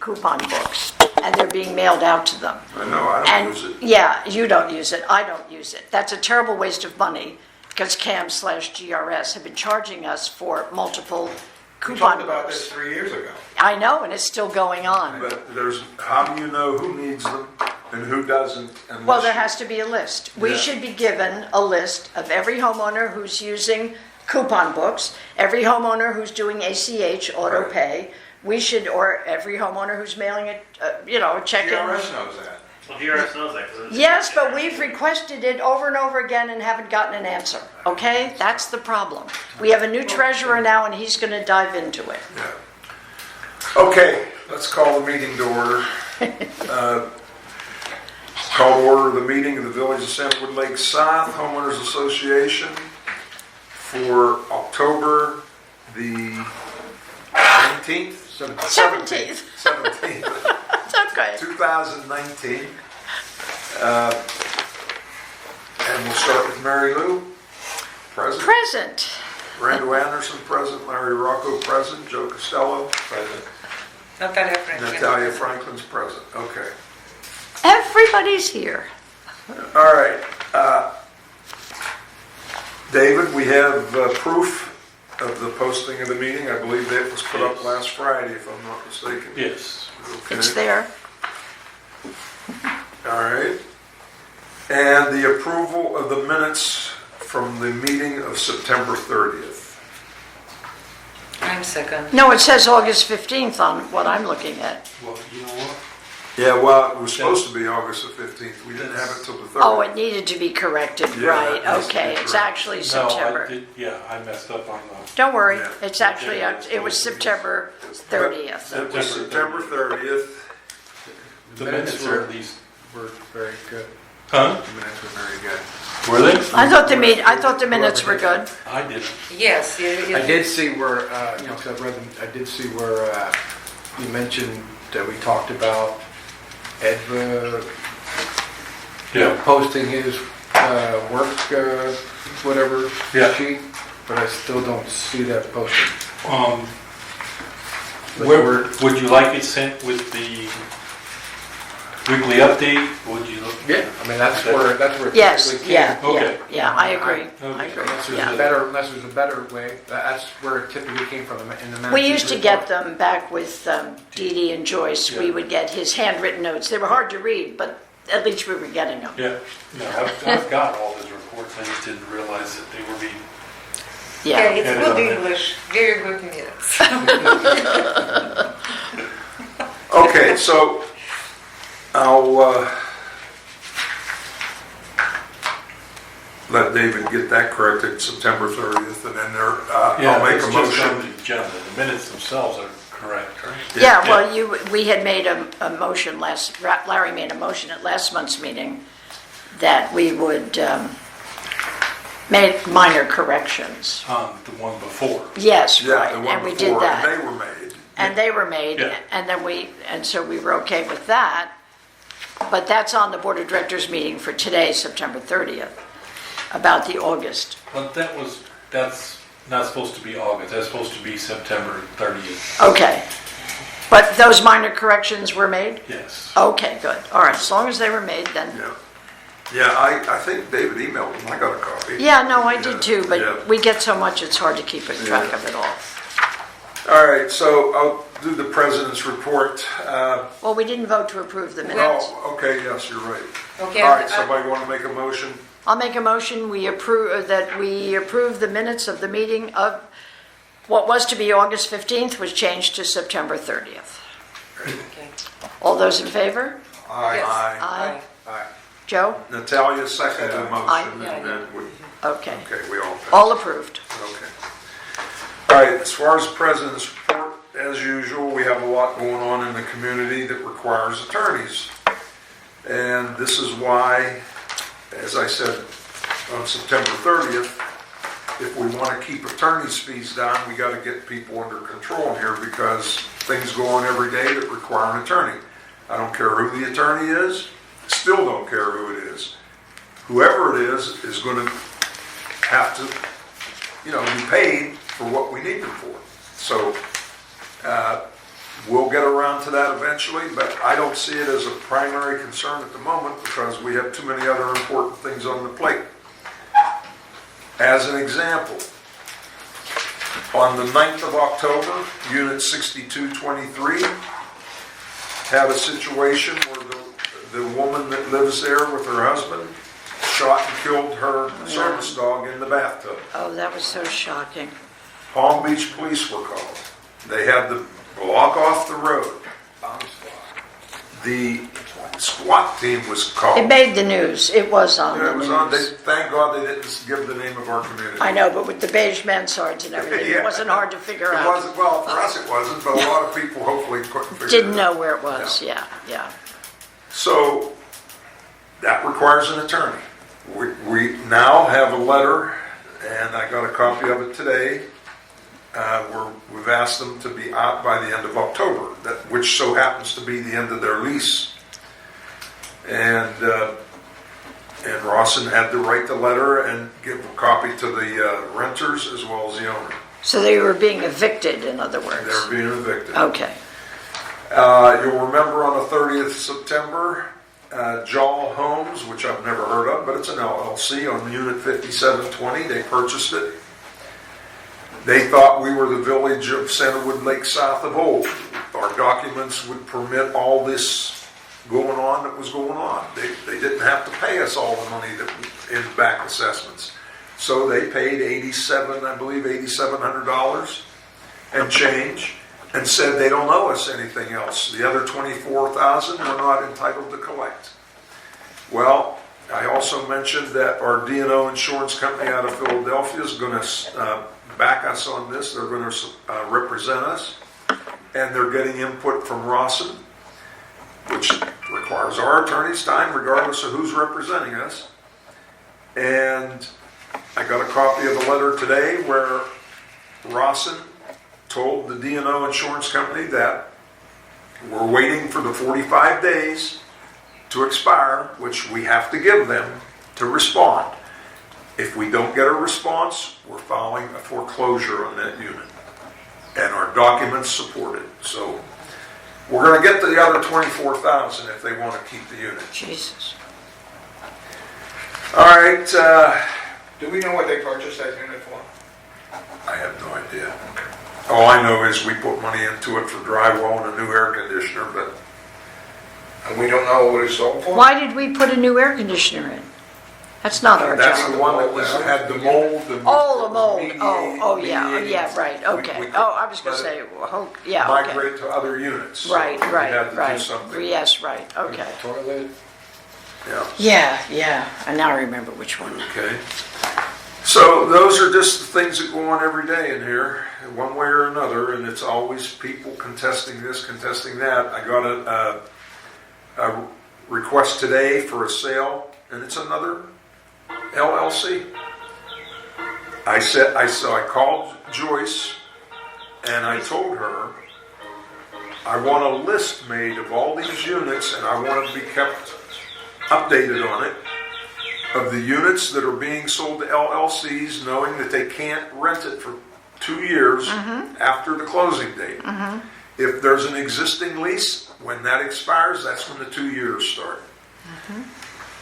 coupon books, and they're being mailed out to them. I know, I don't use it. Yeah, you don't use it, I don't use it. That's a terrible waste of money, because CAM/GRS have been charging us for multiple We coupon talked about books. this 3 years ago. I know, and it's still going on. But how do you know who needs them and who doesn't? Well, there has to be a list. We Yeah. should be given a list of every homeowner who's using coupon books, every homeowner who's doing ACH, auto Right. pay. We should, or every homeowner who's mailing a check in. GRS knows that. Well, GRS knows that. 'Cause it's- Yes, but we've requested it over and over again and haven't gotten an answer, okay? That's the problem. We have a new treasurer now, and he's gonna dive into it. Yeah. Okay, let's call the meeting to order. Call to order the meeting of the Village of Sandwood Lake South Homeowners Association for October the 19th? 17th. 17th, It's okay. 2019. And we'll start with Mary Lou, present. Present. Randall Anderson, present. Larry Rocco, present. Joe Costello, present. Natalia Franklin. Natalia Franklin's present. Okay. Everybody's here. All right. David, we have proof of the posting of the meeting. I believe that was put up Yes. last Friday, if I'm not mistaken. Yes. Okay. It's there. All right. And the approval of the minutes from the meeting of September 30th. I'm second. No, it says August 15th on what I'm looking at. Well, you know what? Yeah, well, it was supposed to be August the 15th. We didn't have it till the 30th. Oh, it needed to be corrected, Yeah, right, that needs to be okay, it's corrected. actually No, I September. did, yeah, I messed up on the. Don't worry, Yeah. it's actually, it was September 30th. It was September 30th. The minutes were are at least were very good. Huh? The minutes were very good. Were they? I thought the minutes were good. I didn't. Yes, you I did see where, because I've read them, I did see where you mentioned that we talked about Ed Yeah. posting his work, whatever Yeah. sheet, but I still don't see that posted. But Where, would you like it sent with the weekly update? Would you look? Yeah, I mean, that's where it Yes, typically yeah, came. Okay. yeah, I agree, Okay. I agree, Unless there's yeah. unless there's a better way, that's where it typically came from in the We manager's used to get report. them back with Dee Dee and Joyce, we Yeah. would get his handwritten notes, they were hard to read, but at least we were getting them. Yeah, no, I've got all his reports, I just didn't realize that they were being. Yeah, Yeah, it's Yeah, good yeah. English, very good minutes. Okay, so I'll let David get that corrected, September 30th, and then I'll make a It's just on motion. the agenda, the minutes themselves are correct, right? yeah, well, we had made a motion Larry made a motion at last month's meeting that we would make minor corrections. On the one before. Yes, Yeah, right, the one and we did before, that. and they were made. And they were made, Yeah. and so we were okay with that. But that's on the Board of Directors meeting for today, September 30th, about the August. But that's not supposed to be August, that's supposed to be September 30th. Okay. But those minor corrections were made? Yes. Okay, good. All right, as long as they were made, then. Yeah. Yeah, I think David emailed them. I got a copy. Yeah, no, I did too, Yeah. but we get so much, it's hard to keep track of it all. All right, so I'll do the president's report. Well, we didn't vote to approve the minutes. Oh, okay, yes, you're right. Okay, All right, somebody want to make a motion? I'll make a motion, we approve the minutes of the meeting of, what was to be August 15th was changed to September 30th. Okay. All those in favor? Aye. Yes. Aye. Aye. Joe? Natalia seconded the Aye. motion. And then we, Okay. okay, we all passed. All approved. Okay. All right, as far as the president's report, as usual, we have a lot going on in the community that requires attorneys. And this is why, as I said on September 30th, if we want to keep attorneys' fees down, we got to get people under control here because things go on every day that require an attorney. I don't care who the attorney is, still don't care who it is. Whoever it is going to have to, be paid for what we need them for. So We'll get around to that eventually, but I don't see it as a primary concern at the moment because we have too many other important things on the plate. As an example, on the 9th of October, Unit 6223 had a situation where the woman that lives there with her husband shot and killed her service dog in the bathtub. Oh, that was so shocking. Palm Beach police were called. They had to block off the road. The SWAT team was called. It made the news. It was on Yeah, the it was on. news. Thank God they didn't give the name of our community. I know, but with the beige mansards and everything, Yeah. it wasn't hard to figure It out. wasn't, well, for us it wasn't, but a lot of people hopefully couldn't figure it out. Didn't know where it was, yeah. So that requires an attorney. We now have a letter, and I got a copy of it today, where we've asked them to be out by the end of October, which so happens to be the end of their lease. And Rawson had to write the letter and give a copy to the renters as well as the owner. So they were being evicted, in other They're words. being evicted. Okay. You'll remember on the 30th of September, Jaw Homes, which I've never heard of, but it's an LLC on Unit 5720. They purchased it. They thought we were the village of Centerwood Lake south of old. Our documents would permit all this going on that was going on. They didn't have to pay us all the money that in back assessments. So they paid $8,700 and change, and said they don't owe us anything else. The other $24,000 we're not entitled to collect. Well, I also mentioned that our D&O insurance company out of Philadelphia is going to back us on this. They're going to represent us, and they're getting input from Rawson, which requires our attorney's time regardless of who's representing us. And I got a copy of the letter today where Rawson told the D&O insurance company that we're waiting for the 45 days to expire, which we have to give them to respond. If we don't get a response, we're filing a foreclosure on that unit. And our documents support it. So we're going to get the other $24,000 if they want to keep the unit. Jesus. All right. Do we know what they purchased that unit for? I have no idea. All I know is we put money into it for drywall and a new air conditioner, but And we don't know what it's sold for? Why did we put a new air conditioner in? That's not our that's job. the one that had the mold. And Oh, the mold. mediating- Yeah, right, okay. we Oh, I was going to let say, it yeah, okay. migrate to other units. So Right, we had to do right. something. Yes, right, okay. Toilet. Yeah. I now remember which one. Okay. So those are just the things that go on every day in here, one way or another, and it's always people contesting this, contesting that. I got a request today for a sale, and it's another LLC. I called Joyce, and I told her I want a list made of all these units, and I want it to be kept updated on it, of the units that are being sold to LLCs, knowing that they can't rent it for 2 years after the closing date. If there's an existing lease, when that expires, that's when the 2 years start.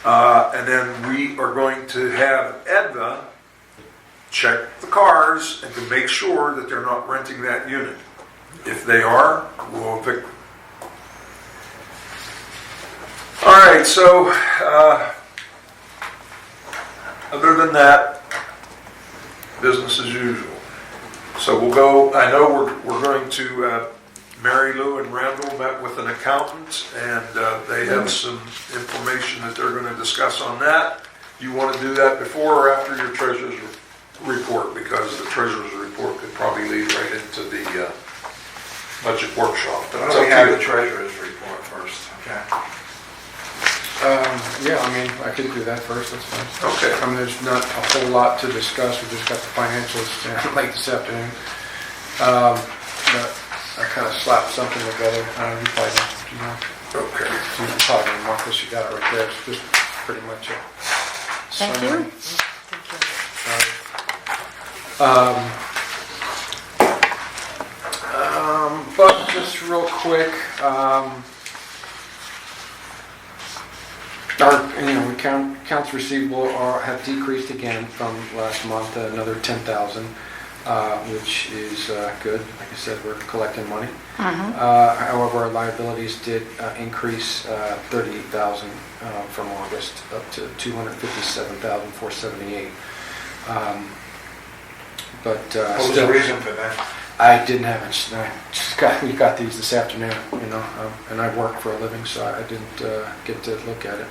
And then we are going to have EDVA check the cars and to make sure that they're not renting that unit. If they are, we'll evict them. All right, so other than that, business as usual. So we'll go, I know we're going to, Mary Lou and Randall met with an accountant, and they have some information that they're going to discuss on that. You want to do that before or after your treasurer's report? Because the treasurer's report could probably lead right into the budget workshop. Why don't we have the treasurer's report first? Okay. Yeah, I mean, I could do that first, that's fine. Okay. I mean, there's not a whole lot to discuss, we just got the financials late this afternoon. But I kind of slapped something together, you probably know. Okay. You probably know, Marcus, you got it right there, it's just pretty much it. Thank you. But just real quick, accounts receivable have decreased again from last month, another 10,000, which is good. Like I said, we're collecting money. However, our liabilities did increase 38,000 from August up to 257,478. What was the still, reason for that? I didn't have it. We got these this afternoon, and I work for a living, so I didn't get to look at it.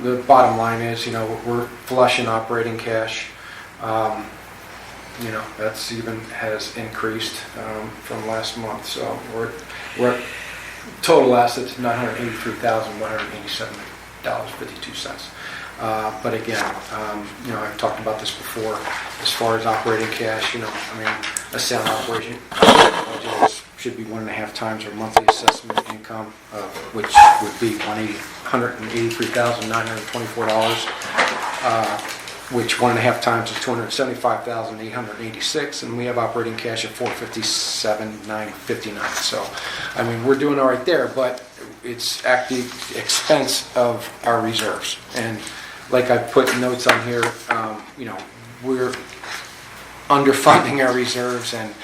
The bottom line is, we're flush in operating cash. That's even has increased from last month, so we're at total assets of $983,187.52. But again, I've talked about this before. As far as operating cash, a sound operation budget should be 1.5 times our monthly assessment income, which would be $183,924. Which 1.5 times is $275,886, and we have operating cash of $457,959. So, we're doing all right there, but it's at the expense of our reserves. And like I put notes on here, we're underfunding our reserves, and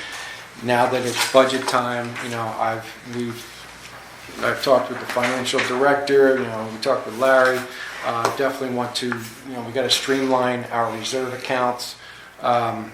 now that it's budget time, I've talked with the financial director. We talked with Larry. Definitely want to, we got to streamline our reserve accounts. And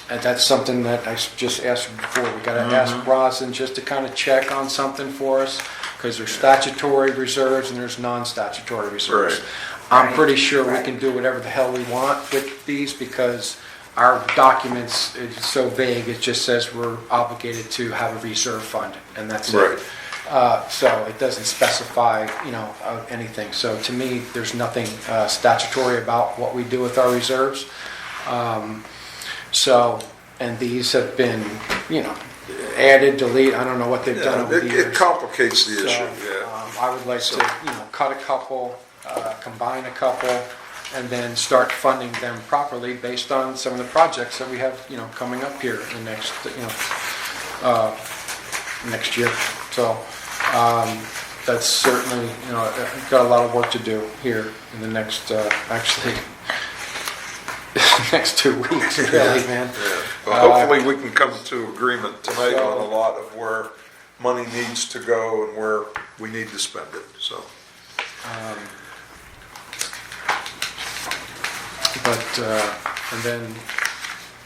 that's something that I just asked before. We got to ask Rosin just to kind of check on something for us, because there's statutory reserves and there's non-statutory reserves. Right. I'm pretty sure we can do whatever the hell we want with these, because our documents, it's so vague. It just says we're obligated to have a reserve fund, and that's Right. it. So it doesn't specify, anything. So to me, there's nothing statutory about what we do with our reserves. And these have been, added, delete. I don't know what they've done over the years. It complicates the So, issue, yeah. I would like to, cut a couple, combine a couple, and then start funding them properly based on some of the projects that we have, coming up here in the next year. So that's certainly, got a lot of work to do here in the next, next 2 weeks, really, man. Yeah. Well, hopefully we can come to agreement tonight So- on a lot of where money needs to go and where we need to spend it, so. And then,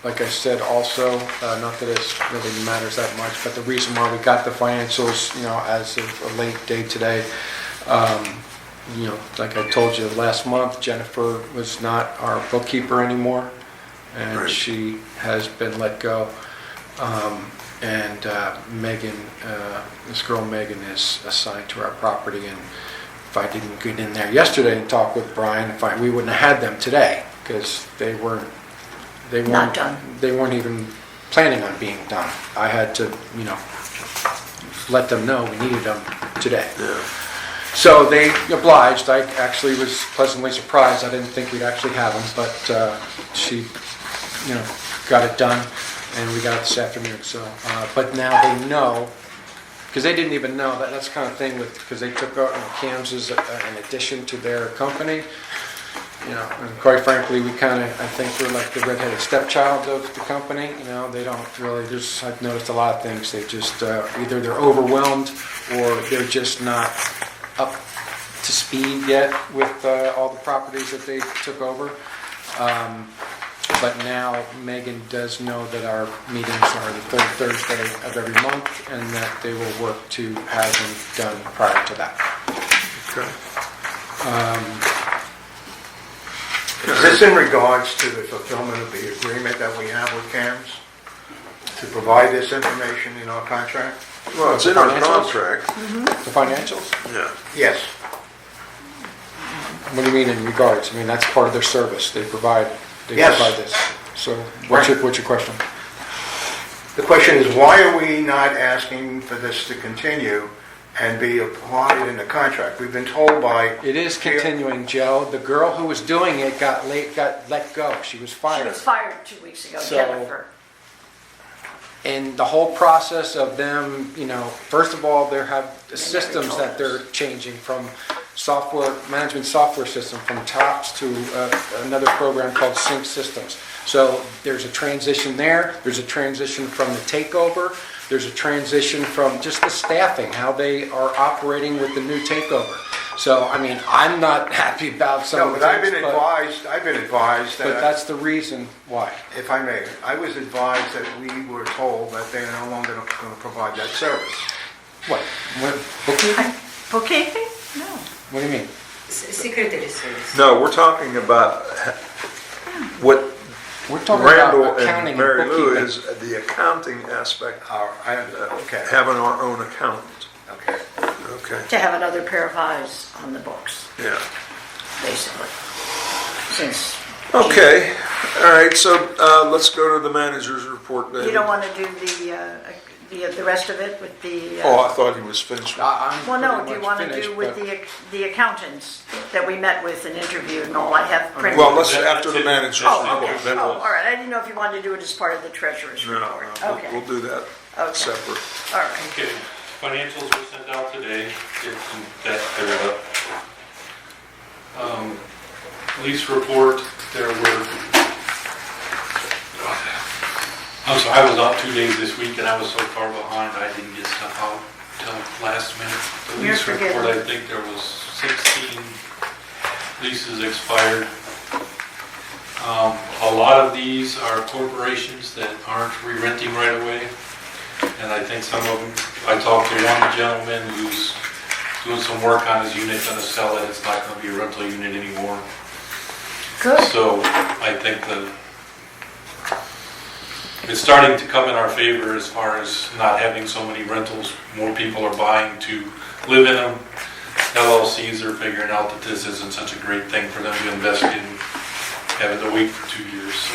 like I said, also, not that it really matters that much, but the reason why we got the financials, as of a late date today, like I told you last month, Jennifer was not our bookkeeper anymore, and Right. she has been let go. And Megan, this girl Megan, is assigned to our property, and if I didn't get in there yesterday and talk with Brian, we wouldn't have had them today, because they weren't Not done. They weren't even planning on being done. I had to, let them know we needed them today. Yeah. So they obliged. I actually was pleasantly surprised. I didn't think we'd actually have them, but she, got it done, and we got it this afternoon. So, but now they know, because they didn't even know that. That's the kind of thing because they took out CAMS as an addition to their company. And quite frankly, we kind of, I think we're like the redheaded stepchild of the company. They don't really, I've noticed a lot of things. They just, either they're overwhelmed or they're just not up to speed yet with all the properties that they took over. But now Megan does know that our meetings are the third Thursday of every month, and that they will work to have them done prior to that. Okay. Is this in regards to the fulfillment of the agreement that we have with CAMS to provide this information in our contract? Well, it's in our Financials? contract, The financials? yeah. Yes. What do you mean in regards? That's part of their service. They provide Yes. this. So what's your question? The question is, why are we not asking for this to continue and be applied in the contract. We've been told by, It is continuing, Joe. The girl who was doing it got let go. She was She fired. was fired 2 weeks ago, So- Jennifer. And the whole process of them, first of all, they have the They never systems told that us. they're changing from management software system from TOPS to another program called Sync Systems. So there's a transition there. There's a transition from the takeover. There's a transition from just the staffing, how they are operating with the new takeover. So, I mean, I'm not happy about some no, of the but things, I've been advised but that, that's the reason why. if I may, I was advised that we were told that they're no longer going to provide that service. What? Bookkeeping? Bookkeeping? No. What do you mean? Secretary service. No, we're talking about what We're talking Randall about accounting and Mary and Lou bookkeeping. is the accounting aspect, Okay, having our own accountant. okay. Okay, To have another pair of eyes on the books, yeah. basically. Since Okay, all right, so let's go to the manager's report, David. you don't want to do the rest of it with the... Oh, I thought he was finished. I'm Well, no, pretty do you much want to finished, do with but- the accountants that we met with and interviewed and all? I have printed. Well, let's, after the manager's Oh, report, okay. then Oh, we'll... all right. I didn't know if you wanted to do it as part of the treasurer's No, report. no, Okay, we'll do that okay, separate. all right. Okay, financials were sent out today, get that cleared up. Police report, there were, I'm sorry, I was out 2 days this week and I was so far behind, I didn't get stuff out till last minute. You're Police report, forgetting. I think there was 16 leases expired. A lot of these are corporations that aren't re-renting right away. And I think some of them, I talked to one gentleman who's doing some work on his unit, gonna sell it, it's not gonna be a rental unit anymore. Good. So I think it's starting to come in our favor as far as not having so many rentals. More people are buying to live in them. LLCs are figuring out that this isn't such a great thing for them to invest in, having to wait for 2 years. So,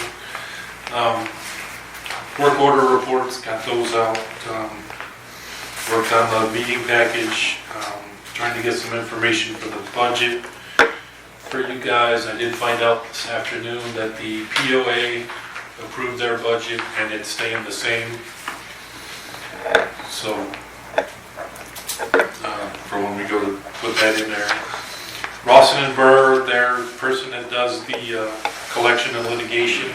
work order reports, got those out. Worked on the meeting package, trying to get some information for the budget for you guys. I did find out this afternoon that the POA approved their budget and it's staying the same. So, for when we go to put that in there. Rawson and Burr, their person that does the collection and litigation,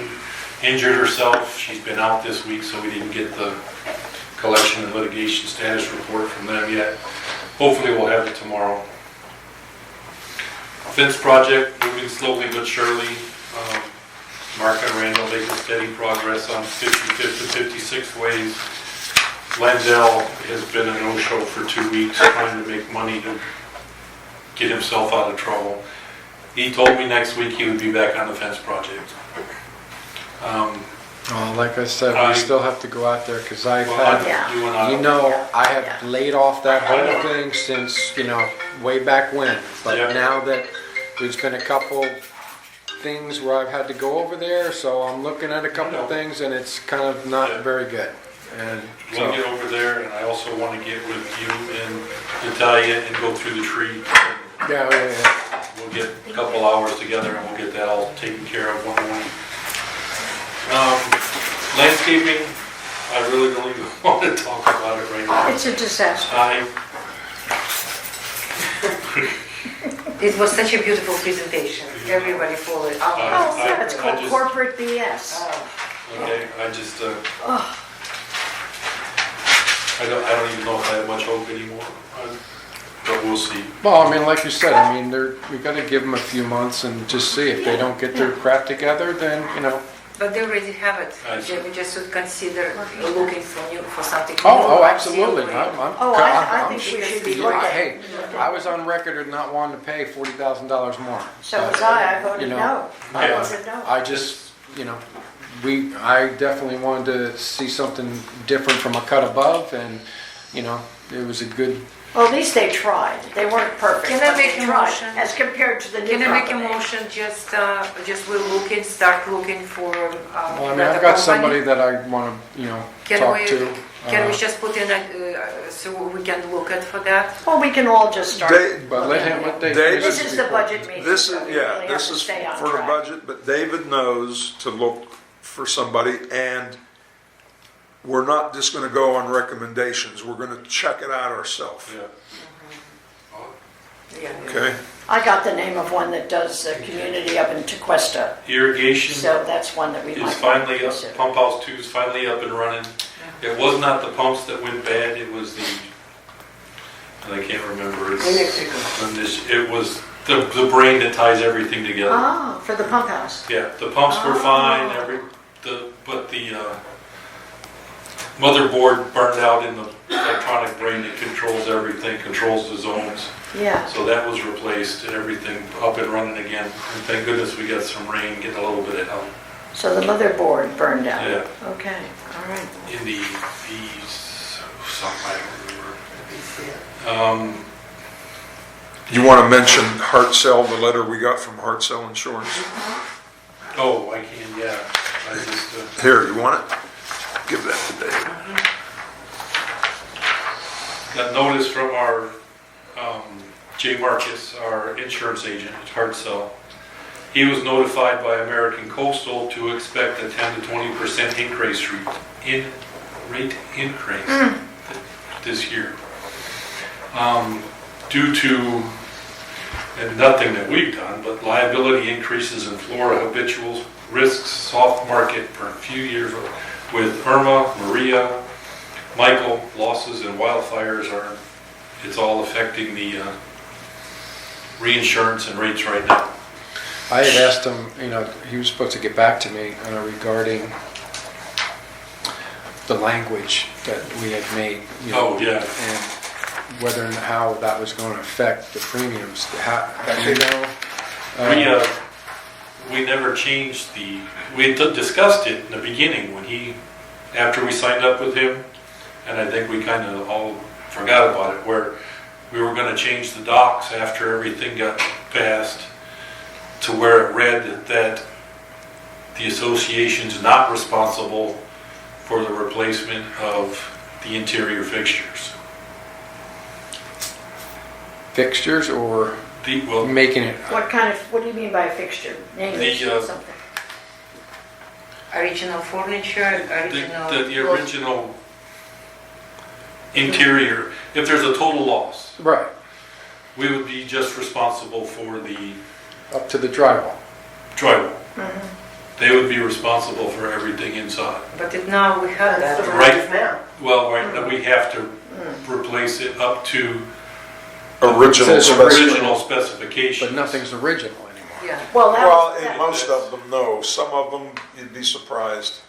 injured herself. She's been out this week, so we didn't get the collection and litigation status report from them yet. Hopefully we'll have it tomorrow. Fence project, moving slowly but surely. Mark and Randall making steady progress on 55th to 56th ways. Landell has been a no-show for 2 weeks, trying to make money to get himself out of trouble. He told me next week he would be back on the fence project. Like I said, I- we still have to go out there because I've Well, had, Yeah. you and I. I have Yeah. laid off that whole thing since, way back when. Yeah. But now that there's been a couple things where I've had to go over there, so I'm looking at a couple things and it's kind of not Yeah. very good. And We'll get so, over there, and I also want to get with you and Natalia and go through the tree. yeah. We'll get a couple hours together and we'll get that all taken care of one morning. Landscaping, I really don't even want to talk about it right now. It's a disaster. It was such a beautiful presentation. Everybody followed. Oh, yeah, it's I called just- corporate BS. Okay, I just, I don't even know if I have much hope anymore, but we'll see. Well, I mean, like you said, we got to give them a few months and just see if they don't get their crap together, then, But they already have it. I see. We just should consider looking for something new. Oh, absolutely. Oh, I think we should be looking. Hey, I was on record of not wanting to pay $40,000 more. So was I voted You know, no. I yeah. voted no. I just, I definitely wanted to see something different from a cut above, and, it was a good Well, at least they tried. They weren't perfect. Can I but make they a tried, motion? as compared to the new Can I make a company. motion, just we're looking, start looking for Well, I mean, another I've got company? somebody that I want to, Can talk we, to. can we just put in so we can look at for that? Well, we can all just start. But let Dave. David- This is the budget meeting. This is, so we yeah, really have this to is stay on for the track. budget, but David knows to look for somebody, and we're not just gonna go on recommendations, we're gonna check it out ourselves, Yeah. Yeah. okay? I got the name of one that does community up in Tequesta, Irrigation so that's one that we might. is finally up, consider. Pump House 2 is finally up and running. It was not the pumps that went bad, it was and I can't remember. It was the brain that ties everything together. Ah, for the pump house. Yeah, the pumps were fine, but the motherboard burned out in the electronic brain that controls everything, controls the zones. Yeah. So that was replaced and everything up and running again. And thank goodness we got some rain, getting a little bit of help. So the motherboard burned out. Yeah. Okay, all right. In the something I don't remember. You wanna mention Hartzell, the letter we got from Hartzell Insurance? Oh, I can, yeah. I just, Here, you want it? Give that to David. got notice from our Jay Marcus, our insurance agent at Hartsell. He was notified by American Coastal to expect a 10 to 20% rate increase this year. Due to, and nothing that we've done, but liability increases in Florida habitual risks, soft market for a few years with Irma, Maria, Michael, losses and wildfires it's all affecting the reinsurance and rates right now. I had asked him, he was supposed to get back to me regarding the language that we had made. Oh, yeah. And whether and how that was going to affect the premiums. Do you know? We never changed we discussed it in the beginning after we signed up with him, and I think we kind of all forgot about it, where we were going to change the docs after everything got passed to where it read that the association's not responsible for the replacement of the interior fixtures. Fixtures or Well, making it? What do you mean by fixture? Name it, something. Original furniture, the original interior, if there's a total loss, Right, we would be just responsible for the up to the drywall. drywall. They would be responsible for everything inside. But now we have that. Right Well, right now we have to replace it up to Original Says specification. specifications. But nothing's original anymore. Yeah. Well, that Well, was, in that- most of them, no. Some of them, you'd be surprised,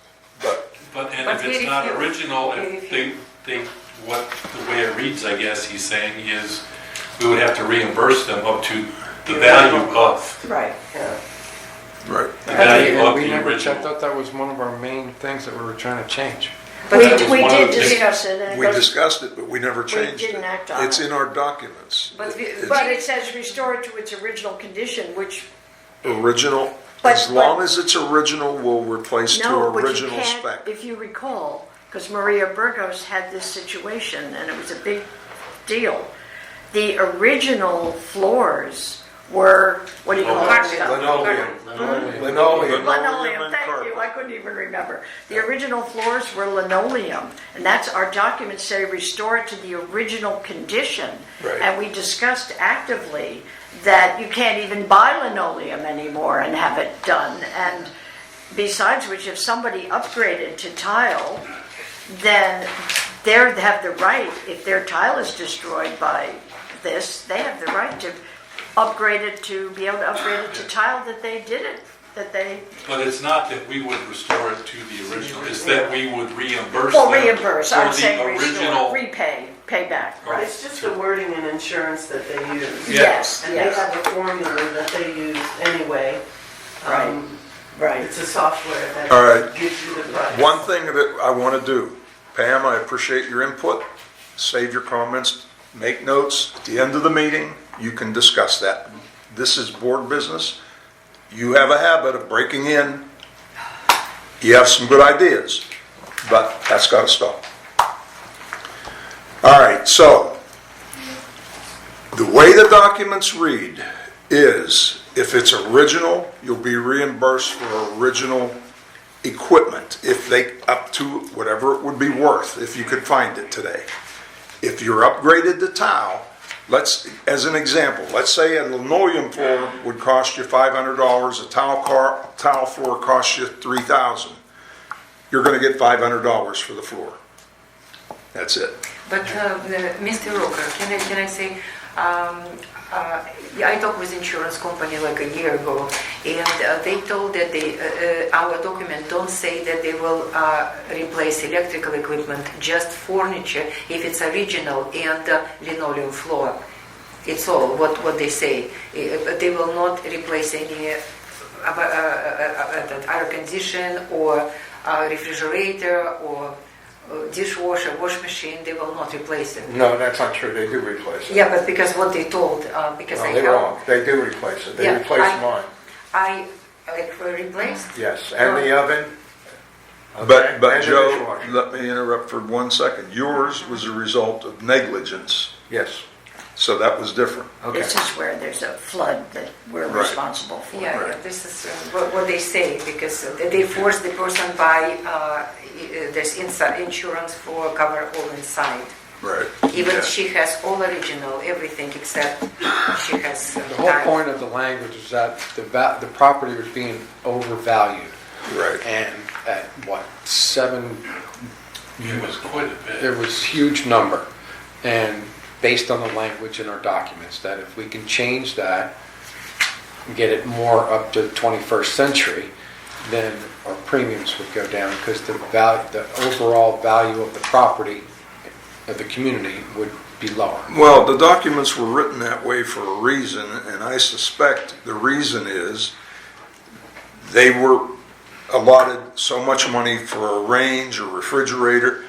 but But But if it's not very few. original, Very if few. the way it reads, I guess he's saying, is we would have to reimburse them up to the value of right. right. the value Yeah, of we the never, I original. thought that was one of our main things that we were trying to change. But We that was we one of did the things- discuss it, and it We goes, discussed it, but we never changed didn't it. act on It's it. in our documents. But we- It's but it says restore it to its original condition, which, original. But- As long as it's original, we'll replace to no, but you original can't, spec. if you recall, because Maria Burgos had this situation, and it was a big deal. The original floors were, what do you call Carpet. it? Linoleum. Linoleum Linoleum, and thank you, carpet. I couldn't even remember. The original floors were linoleum, and that's, our documents say restore it to the original condition. Right. And we discussed actively that you can't even buy linoleum anymore and have it done. And besides which, if somebody upgraded to tile, then they have the right, if their tile is destroyed by this, they have the right to upgrade it, to be able to upgrade it to tile that they did it, that they, But it's not that we would restore it to the original, it's that we would reimburse well, them reimburse, for I'm the saying restore, original. repay, pay back, right? It's just the wording in insurance that they use. Yeah. Yes, And they yes, have a formula that they use anyway. Right. right. It's a software that All right. gives you the price. One thing that I want to do, Pam, I appreciate your input. Save your comments make notes. At the end of the meeting, you can discuss that. This is board business. You have a habit of breaking in. You have some good ideas, but that's got to stop. All right, so the way the documents read is if it's original, you'll be reimbursed for original equipment if they up to whatever it would be worth if you could find it today. If you're upgraded to tile, as an example, let's say a linoleum floor would cost you $500, a tile floor costs you $3,000. You're going to get $500 for the floor. That's it. But Mr. Roker, can I say, I talked with insurance company like a year ago, and they told that our document don't say that they will replace electrical equipment, just furniture if it's original and linoleum floor. It's all what they say. They will not replace any air condition or refrigerator or dishwasher, wash machine. They will not replace it. No, that's not true. They do replace it. Yeah, but because what they told, because No, I they're helped. wrong. They do replace it. They Yeah, replace mine. I replaced. Yes, and the oven. But and the Joe, dishwasher. let me interrupt for 1 second. Yours was a result of negligence, Yes. so that was different. Okay. This is where there's a flood that we're Right. responsible for. Yeah, this is what they say, because they force the person buy this insurance for cover all inside. Right. Even Yeah. she has all original, everything except she has. The whole point of the language is that the property was being overvalued. Right. And at what, It was quite a bit. it was a huge number. And based on the language in our documents, that if we can change that and get it more up to the 21st century, then our premiums would go down because the overall value of the property of the community would be lower. Well, the documents were written that way for a reason, and I suspect the reason is they were allotted so much money for a range or refrigerator.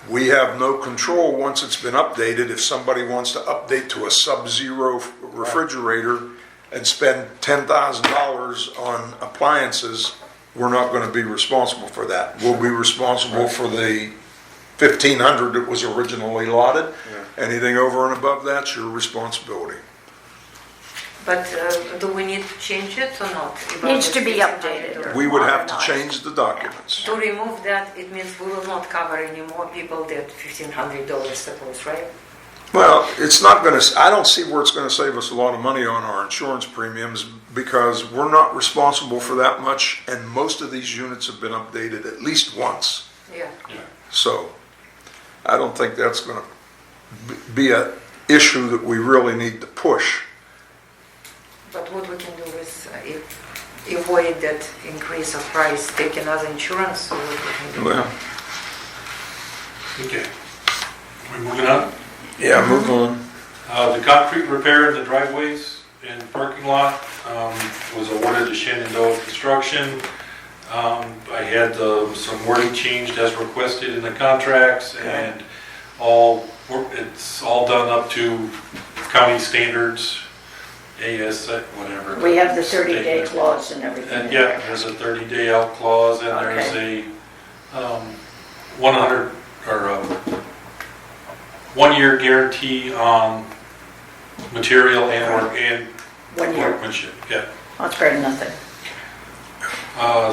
We have no control once it's been updated. If somebody wants to update to a sub-zero refrigerator and spend $10,000 on appliances, we're not going to be responsible for that. We'll be responsible for the $1,500 that was originally allotted. Anything over and above that's your responsibility. But do we need to change it or not? Needs to be updated. We would have to Modernized. change the documents. To remove that, it means we will not cover any more people that $1,500, suppose, right? Well, it's not going to, I don't see where it's going to save us a lot of money on our insurance premiums because we're not responsible for that much, and most of these units have been updated at least once. Yeah. So I don't think that's going to be an issue that we really need to push. But what we can do is avoid that increase of price, take another insurance, or what we can do. Well, Okay. We're moving on. yeah, move on. The concrete repair in the driveways and parking lot was awarded to Shenandoah Construction. I had some wording changed as requested in the contracts, and it's all done up to county standards, AS, whatever. We have the 30-day clause and everything. And in yeah, there. there's a 30-day out clause, and there's a 100 or 1 year guarantee on material and 1 year. workmanship. Yeah. That's better than nothing.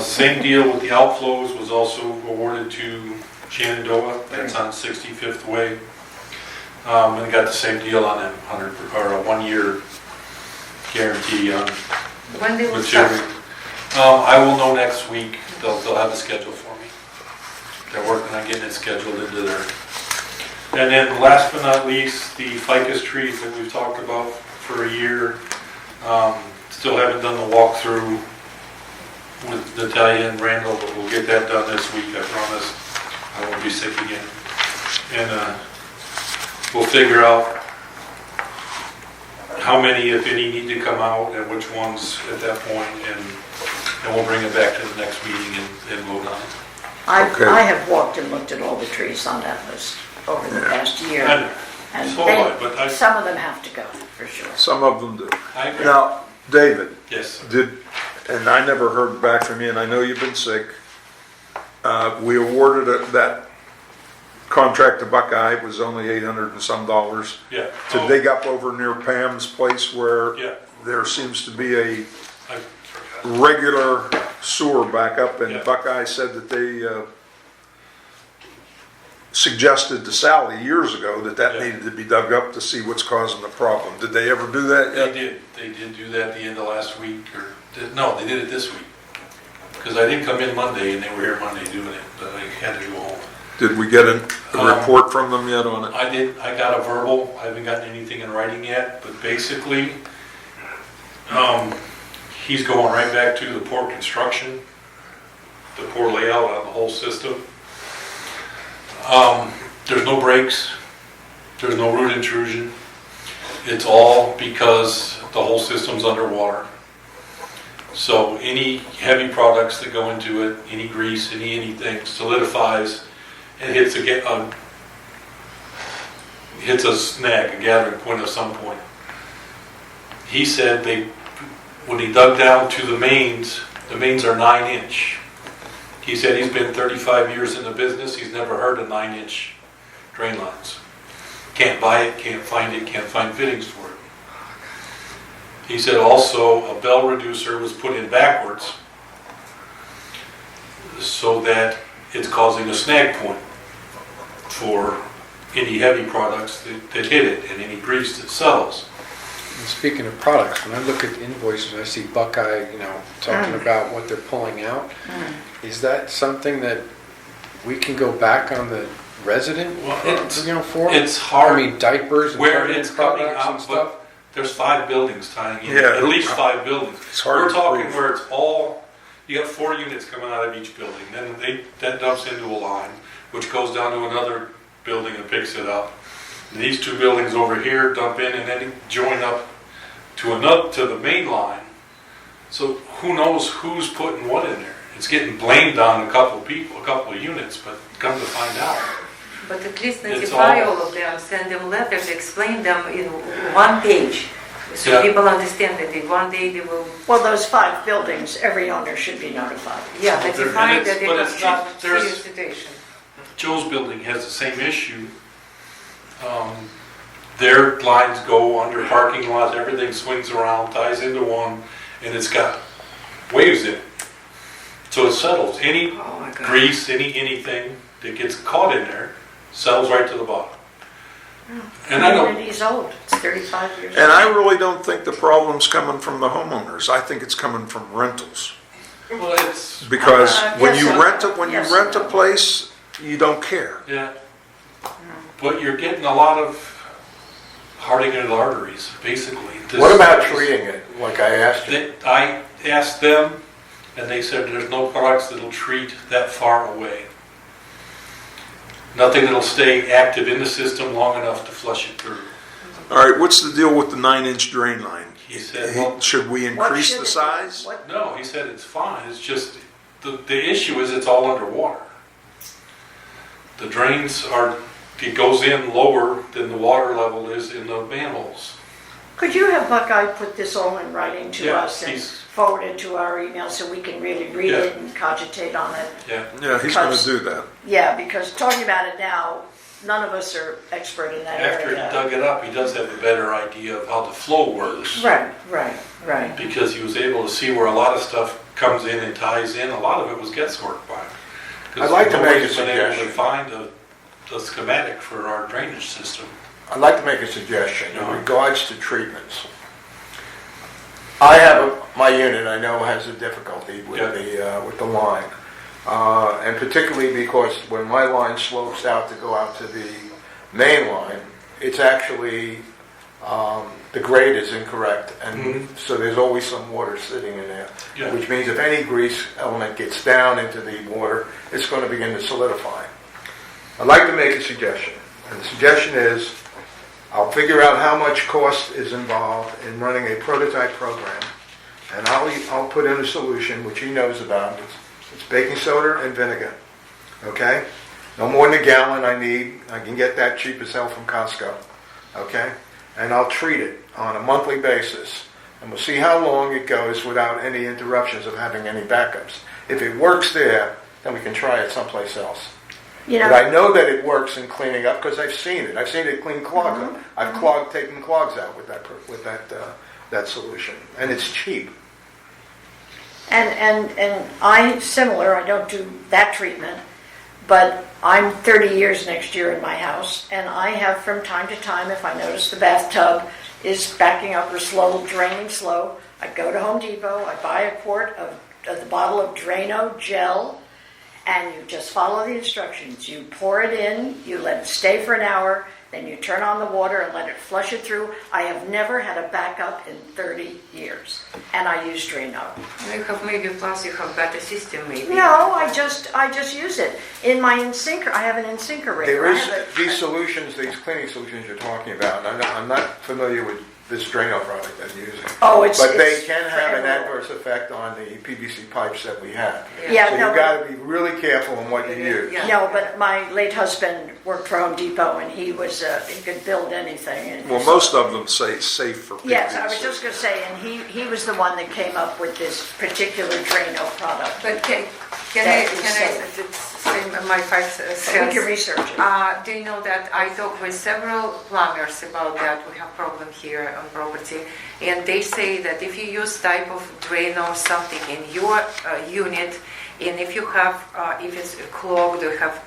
Same deal with the outflows was also awarded to Shenandoah. That's on 65th Way. And got the same deal on that 100 or a 1 year guarantee on When they will start? material. I will know next week. They'll have a schedule for me. They're working on getting it scheduled into there. And then last but not least, the ficus trees that we've talked about for a year. Still haven't done the walkthrough with Natalia and Randall, but we'll get that done this week, I promise. I won't be sick again. And we'll figure out how many, if any, need to come out and which ones at that point, and we'll bring it back to the next meeting and vote on it. Okay. I have walked and looked at all the trees on that list over the past year. And And So what? But I- some of them have to go, for sure. Some of them do. I agree. Now, David, Yes. and I never heard back from you, and I know you've been sick. We awarded that contract to Buckeye, it was only $800 and some dollars, Yeah. to Oh, dig up over near Pam's place where Yeah. there seems to be a I- regular sewer backup, and Yeah. Buckeye said that they suggested to Sally years ago that Yeah. needed to be dug up to see what's causing the problem. Did they ever do that They yet? did. They did do that at the end of last week, no, they did it this week. Because I didn't come in Monday and they were here Monday doing it, but I had to go home. Did we get a report from them yet on it? I got a verbal, I haven't gotten anything in writing yet, but basically, he's going right back to the poor construction, the poor layout on the whole system. There's no breaks, there's no root intrusion. It's all because the whole system's underwater. So any heavy products that go into it, any grease, anything solidifies and hits a snag, a gathering point at some point. He said when he dug down to the mains are 9-inch. He said he's been 35 years in the business, he's never heard of 9-inch drain lines. Can't buy it, can't find it, can't find fittings for it. He said also a bell reducer was put in backwards so that it's causing a snag point for any heavy products that hit it and any grease that settles. And speaking of products, when I look at invoices, I see Buckeye, talking about what they're pulling out. Is that something that we can go back on the resident, Well, for? It's hard. I mean, diapers and Where feminine it's coming products and out, stuff. but there's 5 buildings tying in, Yeah. at least 5 buildings. It's hard We're to talking prove. where it's you got 4 units coming out of each building, then that dumps into a line, which goes down to another building and picks it up. And these 2 buildings over here dump in and then join up to the main line. So who knows who's putting what in there? It's getting blamed on a couple of people, a couple of units, but come to find out. But at least It's notify all- all of them, send them letters, explain them in one page. So Yeah. people understand that in one day they will, Well, those 5 buildings, every owner should be notified. notify And that they but have it's not- there's- serious situation. Joe's building has the same issue. Their lines go under parking lots, everything swings around, ties into one, and it's got waves in it. So it settles. Any Oh my God. grease, anything that gets caught in there, settles right to the bottom. And I don't, Community's old, it's 35 years old. And I really don't think the problem's coming from the homeowners. I think it's coming from rentals. well, it's, Because when Yes, you so. rent Yes. a place, you don't care. yeah. But you're getting a lot of hardening of the arteries, basically. What about treating it, like I asked you? I asked them, and they said there's no products that'll treat that far away. Nothing that'll stay active in the system long enough to flush it through. All right, what's the deal with the 9-inch drain line? He said, well, Should we What increase should the it be? size? What- no, he said it's fine, it's just, the issue is it's all underwater. The drains it goes in lower than the water level is in the manholes. Could you have Buckeye put this all in writing to Yeah, us and he's- forward it to our email so we can really read Yeah. it and cogitate on it? Yeah, Yeah, he's gonna Because- do that. Yeah, because talking about it now, none of us are expert in that after he area. dug it up, he does have a better idea of how the flow works. Right. Because he was able to see where a lot of stuff comes in and ties in. A lot of it was guesswork by him. 'Cause I'd like to make a nobody's been able to suggestion. find a schematic for our drainage system. I'd like to make a suggestion in Uh-huh. regards to treatments. I have, my unit I know has a difficulty with Yeah. with the line. And particularly because when my line slopes out to go out to the main line, it's actually, the grade is incorrect. And so there's always some water sitting in there. Yeah. Which means if any grease element gets down into the water, it's going to begin to solidify. I'd like to make a suggestion. And the suggestion is, I'll figure out how much cost is involved in running a prototype program, and I'll put in a solution which he knows about. It's baking soda and vinegar. Okay? No more than a gallon I need. I can get that cheap as hell from Costco. okay? And I'll treat it on a monthly basis. And we'll see how long it goes without any interruptions of having any backups. If it works there, then we can try it someplace else. You But know, I know that it works in cleaning up because I've seen it. I've seen it clean clogs up. I've taken clogs out with that solution, and it's cheap. and I, similar, I don't do that treatment, but I'm 30 years next year in my house, and I have from time to time, if I notice the bathtub is backing up or slow, draining slow, I go to Home Depot, I buy a quart of the bottle of Drano gel, and you just follow the instructions. You pour it in, you let it stay for an hour, then you turn on the water and let it flush it through. I have never had a backup in 30 years, and I use Drano. You have maybe plus you have better system maybe. No, I just use it in my InSinker. I have an InSinkerator. There I is have a- these solutions, these cleaning solutions you're talking about, and I'm not familiar with this Drano product that you're using. Oh, it's But they it's can for have an everyone. adverse effect on the PVC pipes that we have. Yeah, So no, you've got to be really careful in what you use. Yeah. No, but my late husband worked for Home Depot, and he could build anything. And Well, most of them say safe for PVC. Yes, I was just going to say, and he was the one that came up with this particular Drano product. But can That I is say my 5 cents? We can research it. Do you know that I talked with several plumbers about that? We have problem here on property, and they say that if you use type of drain or something in your unit, and if you have, if it's clogged or have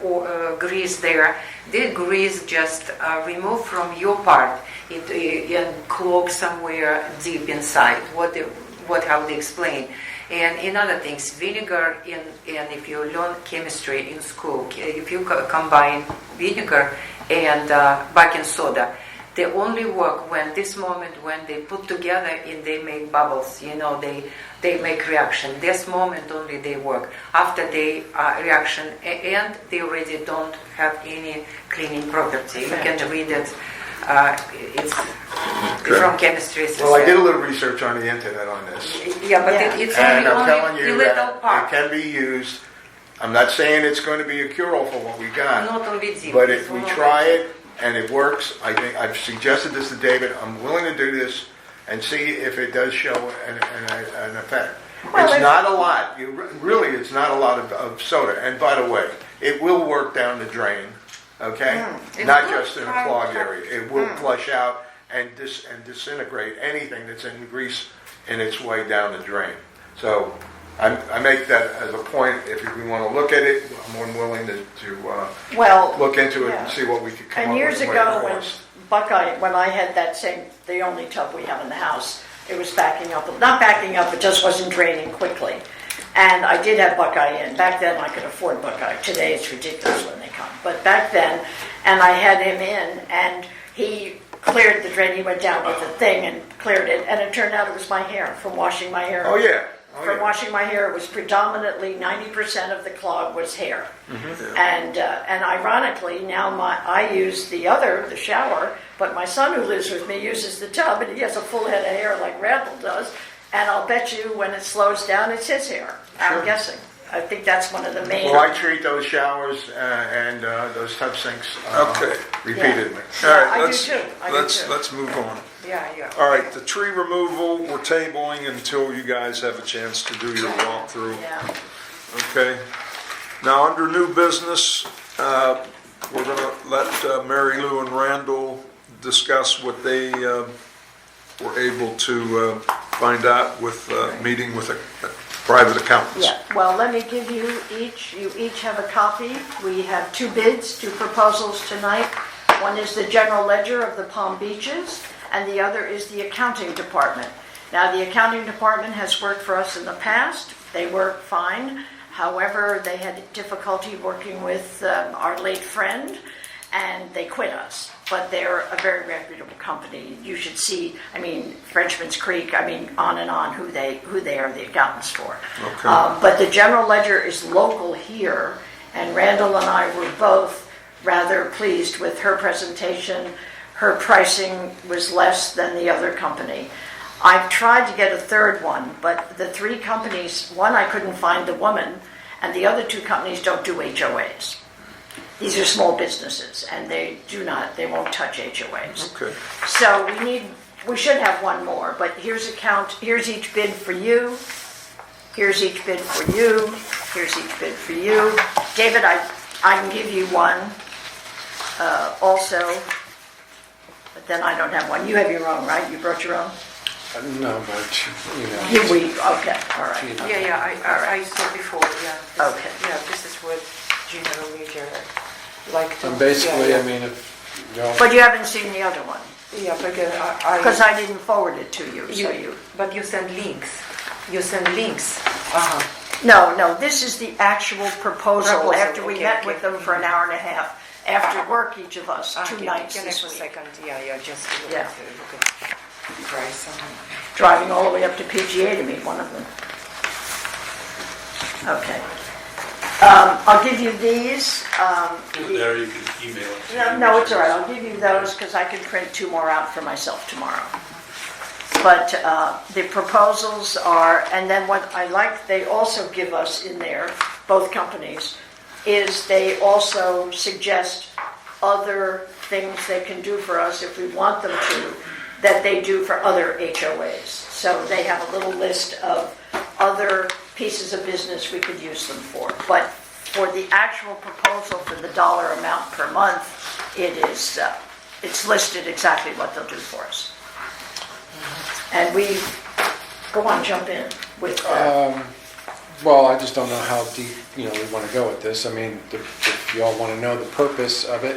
grease there, the grease just remove from your part and clog somewhere deep inside. What how they explain? And in other things, vinegar and if you learn chemistry in school, if you combine vinegar and baking soda, they only work when this moment when they put together and they make bubbles, they make reaction. This moment only they work. After they reaction and they already don't have any cleaning property. You can read it. It's from chemistry. Well, I did a little research on the internet on this. Yeah, but Yeah. it's And I'm only telling a you little that part. it can be used. I'm not saying it's going to be a cure-all for what we got. Not only deep. But it's if we not try only it and it works, I think I've suggested this to David. I'm willing to do this and see if it does show an effect. Well, It's if- not a lot. Really, it's not a lot of soda. And by the way, it will work down the drain. Okay, It not will just in a try- clog area. It will flush out and disintegrate anything that's in grease in its way down the drain. So I make that as a point. If we want to look at it, I'm more than willing to Well, look into it yeah. and see what we could come And up years with. ago, when I had that the only tub we have in the house, it was backing up, not backing up, it just wasn't draining quickly. And I did have Buckeye in. Back then, I could afford Buckeye. Today, it's ridiculous when they come. But back then, and I had him in, and he cleared the drain. He went down with the thing and cleared it, and it turned out it was my hair from washing my hair. Oh yeah. Oh, From yeah. washing my hair, it was predominantly 90% of the clog was hair. And ironically, now I use the shower, but my son who lives with me uses the tub, and he has a full head of hair like Randall does. And I'll bet you when it slows down, it's his hair. Sure. I'm guessing. I think that's one of the main. Well, I treat those showers and those tub sinks Okay. repeatedly. All right, I do let's, too. I do let's, too. let's move on. Yeah. All right, the tree removal, we're tabling until you guys have a chance to do your walkthrough. Yeah. Okay. Now, under new business, we're going to let Mary Lou and Randall discuss what they were able to find out with meeting with private accountants. Yeah, well, let me give you each have a copy. We have 2 bids, 2 proposals tonight. One is the general ledger of the Palm Beaches, and the other is the accounting department. Now, the accounting department has worked for us in the past. They work fine. However, they had difficulty working with our late friend, and they quit us. But they're a very reputable company. You should see, Frenchman's Creek, on and on, who they are the accountants for. Okay. But the general ledger is local here, and Randall and I were both rather pleased with her presentation. Her pricing was less than the other company. I've tried to get a third one, but the 3 companies, one I couldn't find the woman, and the other 2 companies don't do HOAs. These are small businesses, and they won't touch HOAs. Okay. So we should have one more, but here's each bid for you, here's each bid for you, here's each bid for you. David, I can give you one also, but then I don't have one. You have your own, right? You brought your own? No, but, you know. Okay, all right. I saw before, yeah. Okay. Yeah, this is what general manager like to. And basically, yeah, I mean, if, you know, But you haven't seen the other one, Yeah, because because I didn't forward it to you, so you... But you send links. You send links. No, this is the actual proposal Proposal, after we okay, met okay. with them for an hour and a half. After work, each of us, 2 nights Can I this for a week. second? Yeah, just look Yeah. at price. Driving all the way up to PGA to meet one of them. Okay. I'll give you these. There, you can email it. No, it's all right. I'll give you those because I can print 2 more out for myself tomorrow. But the proposals are, and then what I like, they also give us in there, both companies, is they also suggest other things they can do for us if we want them to, that they do for other HOAs. So they have a little list of other pieces of business we could use them for. But for the actual proposal for the dollar amount per month, it's listed exactly what they'll do for us. And go on, jump in with, well, I just don't know how deep, you know, we want to go with this. I mean, if you all want to know the purpose of it.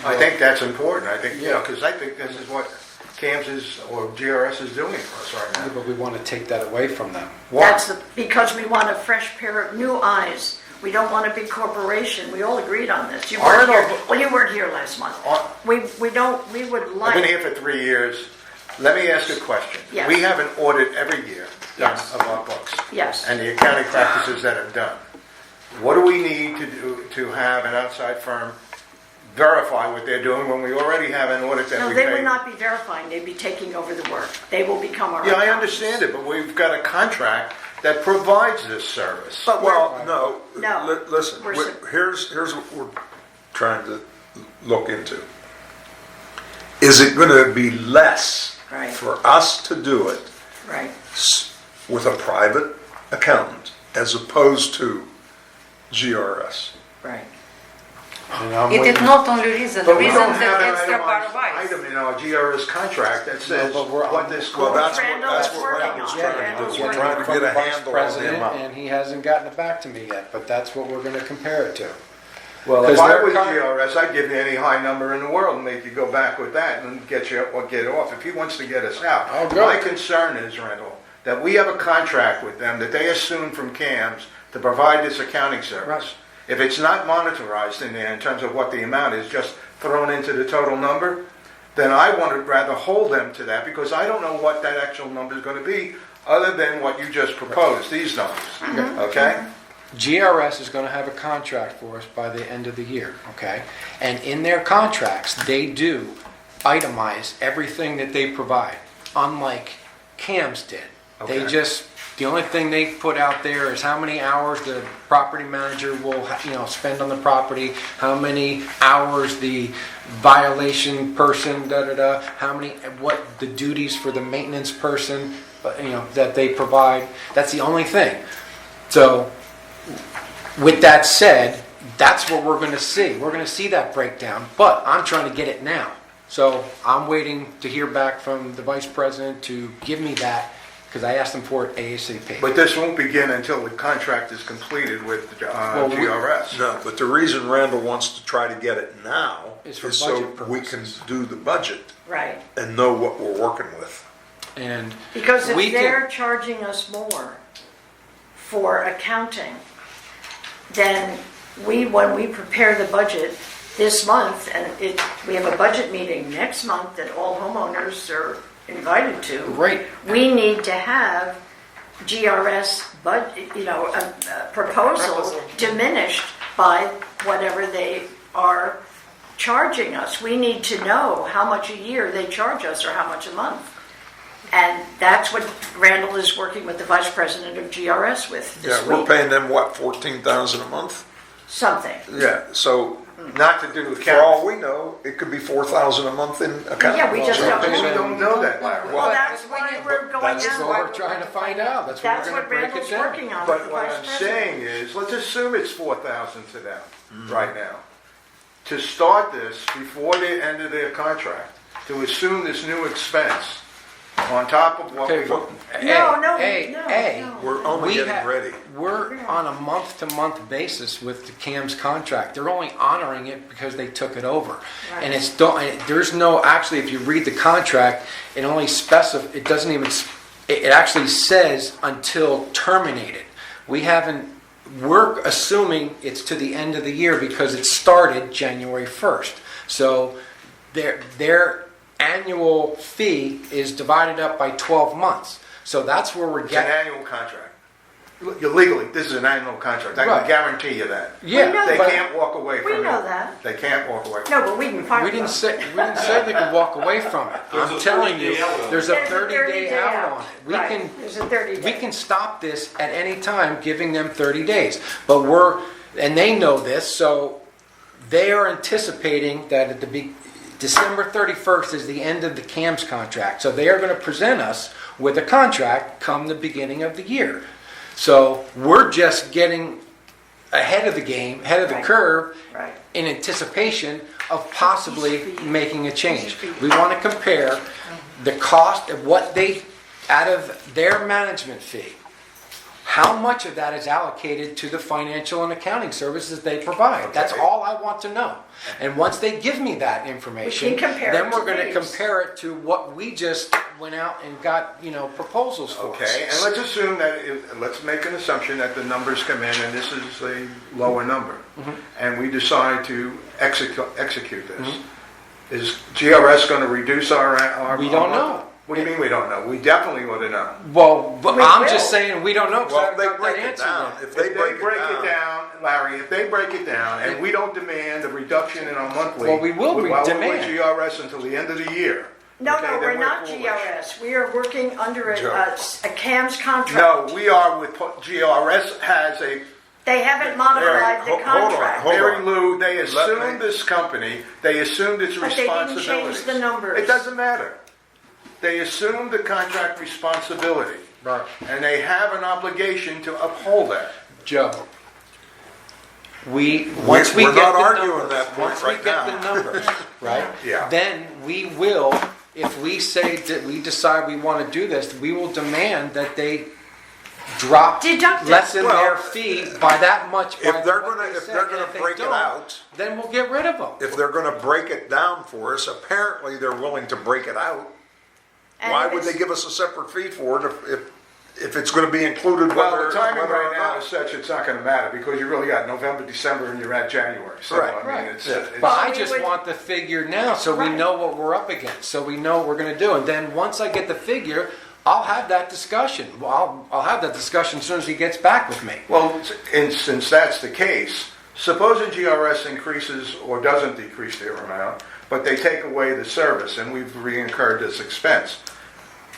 I think that's important. I think, because I think this is what CAMS is, or GRS is doing for us right now. But we want to take that away from them. because we want a fresh pair of new eyes. We don't want a big corporation. We all agreed on this. You I weren't know, here, well, you weren't here last month. We would I've been like, here for 3 years. Let me ask a question. Yes. We have an audit every year done Yes. of our books yes. and the accounting practices that are done. What do we need to do to have an outside firm verify what they're doing when we already have an audit that No, we they pay? would not be verifying. They'd be taking over the work. They will become our Yeah, I accountants. understand it, but we've got a contract that provides this service. But we're, Well, no. No. Listen, We're here's what we're trying to look into. Is it going to be less Right. for us to do it right. with a private accountant as opposed to GRS? Right. And I'm It is waiting- not only reason. The But we reason don't have that an extra itemized supervise. item in our GRS contract that says No, but we're- what this Well, costs. Randall is working Randall's on. trying to Randall's do. We're working trying on. to from get the a vice handle on the president, amount. and he hasn't gotten it back to me yet, but that's what we're going to compare it to. Well, Because if I they're was kind- GRS, I'd give you any high number in the world and make you go back with that and get you or get off. If he wants to get us out. Oh, good. My concern is, Randall, that we have a contract with them that they assume from CAMS to provide this accounting service. Right. If it's not monitorized in there in terms of what the amount is, just thrown into the total number, then I would rather hold them to that because I don't know what that actual number is going to be other than what you just proposed, these numbers. Okay? GRS is going to have a contract for us by the end of the year, okay? And in their contracts, they do itemize everything that they provide, unlike CAMS did. They Okay. just, the only thing they put out there is how many hours the property manager will, spend on the property, how many hours the violation person, how many, what the duties for the maintenance person, that they provide. That's the only thing. So, with that said, that's what we're going to see. We're going to see that breakdown, but I'm trying to get it now. So I'm waiting to hear back from the vice president to give me that because I asked him for it ASAP. But this won't begin until the contract is completed with GRS. No, but the reason Randall wants to try to get it now It's is for so budget we can purposes. do the budget Right. and know what we're working with. And Because if we they're charging us more for accounting, then when we prepare the budget this month, and we have a budget meeting next month that all homeowners are invited to. Right. We need to have GRS, a proposal diminished by whatever they are charging us. We need to know how much a year they charge us or how much a month. And that's what Randall is working with the vice president of GRS with this Yeah, we're week. paying them, what, $14,000 a month? Something. Yeah, so not to do For all accounting. we know, it could be 4,000 a month in accounting. Yeah, we just So- don't We know. don't know that, Larry. Well, that's why we're going That's in. what we're trying to find out. That's what we're That's gonna what break it Randall's down. working on. with But the what vice I'm president. saying is, let's assume it's 4,000 to them right now. To start this before the end of their contract, to assume this new expense on top of what Okay, we. well, No, hey, no, hey, no. We're only we getting have- ready. We're on a month-to-month basis with the CAM's contract. They're only honoring it because they took it over. Right. And it's, there's no, actually, if you read the contract, it only it doesn't even, it actually says until terminated. We're assuming it's to the end of the year because it started January 1st. So their annual fee is divided up by 12 months. So that's where we're It's an getting. annual contract. Legally, this is an annual contract. I Right. can guarantee you that. Yeah, know They but can't walk away We from it. know that. They can't walk away. No, but we can fire we them. didn't say they could walk away from it. There's I'm a telling you, 30-day out on it. there's a There's 30-day out on it. We Right. can There's a 30 we day. can stop this at any time, giving them 30 days. But and they know this, so they are anticipating that at December 31st is the end of the CAMS contract. So they are going to present us with a contract come the beginning of the year. So we're just getting ahead of the game, ahead of the Right. curve, Right. in anticipation of possibly making a change. We want to compare the cost of what they, out of their management fee, how much of that is allocated to the financial and accounting services they provide. That's Okay. all I want to know. And once they give me that information, We can compare then it we're to going to these. compare it to what we just went out and got, proposals for. Okay, and let's assume that, let's make an assumption that the numbers come in and this is a lower number. And we decide to execute this. Is GRS going to reduce our? We don't know. What do you mean we don't know? We definitely want to know. Well, but We I'm will. just saying we don't know because I Well, haven't they got that break it answer down. yet. If they break it down, Larry, if they break it down and we don't demand a reduction in our monthly. Well, we will why would demand. we GRS until the end of the year? No, Okay, no, then we're not foolish. GRS. We are working under Joe. a CAMS contract. No, we are with, GRS has a, They haven't modified the Hold on, contract. hold on. Mary Lou, they Let assumed me- this company, they assumed its But they didn't responsibilities. change the numbers. It doesn't matter. They assumed the contract responsibility. Right. And they have an obligation to uphold that. Joe, once we we're get not the arguing numbers, that point once we right get now. the numbers, right? Yeah. Then we will, if we say that we decide we want to do this, we will demand that they drop, Deduct it. lessen Well, their fee by that much. If by they're what gonna, they if said. they're And gonna they break it don't, out, then we'll get rid of them. if they're gonna break it down for us, apparently they're willing to break it out. And Why if would they it's- give us a separate fee for it if it's gonna be included Well, whether the timing whether or right now not? is such, it's not gonna matter, because you really got November, December, and you're at January. So, Right. I mean, Right. it's, Yeah. it's- But I we just would- want the figure now so we Right. know what we're up against, so we know what we're going to do. And then once I get the figure, I'll have that discussion. Well, I'll have that discussion as soon as he gets back with me. well, and since that's the case, supposing GRS increases or doesn't decrease their amount, but they take away the service and we've re-incurred this expense,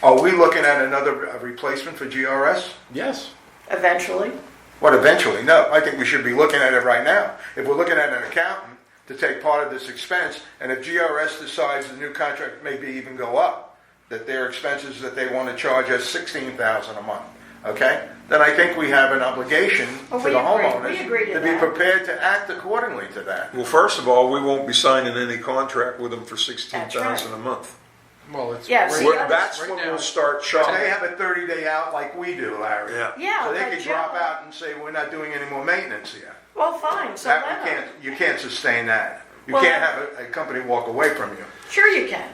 are we looking at another replacement for GRS? Yes. Eventually. What, eventually? No, I think we should be looking at it right now. If we're looking at an accountant to take part of this expense, and if GRS decides the new contract maybe even go up, that their expenses that they want to charge us $16,000 a month, okay? Then I think we have an obligation Oh, to we the agree. homeowners We agree to to be that. prepared to act accordingly to that. Well, first of all, we won't be signing any contract with them for 16,000 a month. Well, it's Yes. right- Yeah. That's right when now. we'll start But shopping. they have a 30-day out like we do, Larry. Yeah. Yeah. So they but could Joe- drop out and say, we're not doing any more maintenance yet. Well, fine, so That let them. you can't sustain that. You Well, can't have a company walk away from you. Sure you can.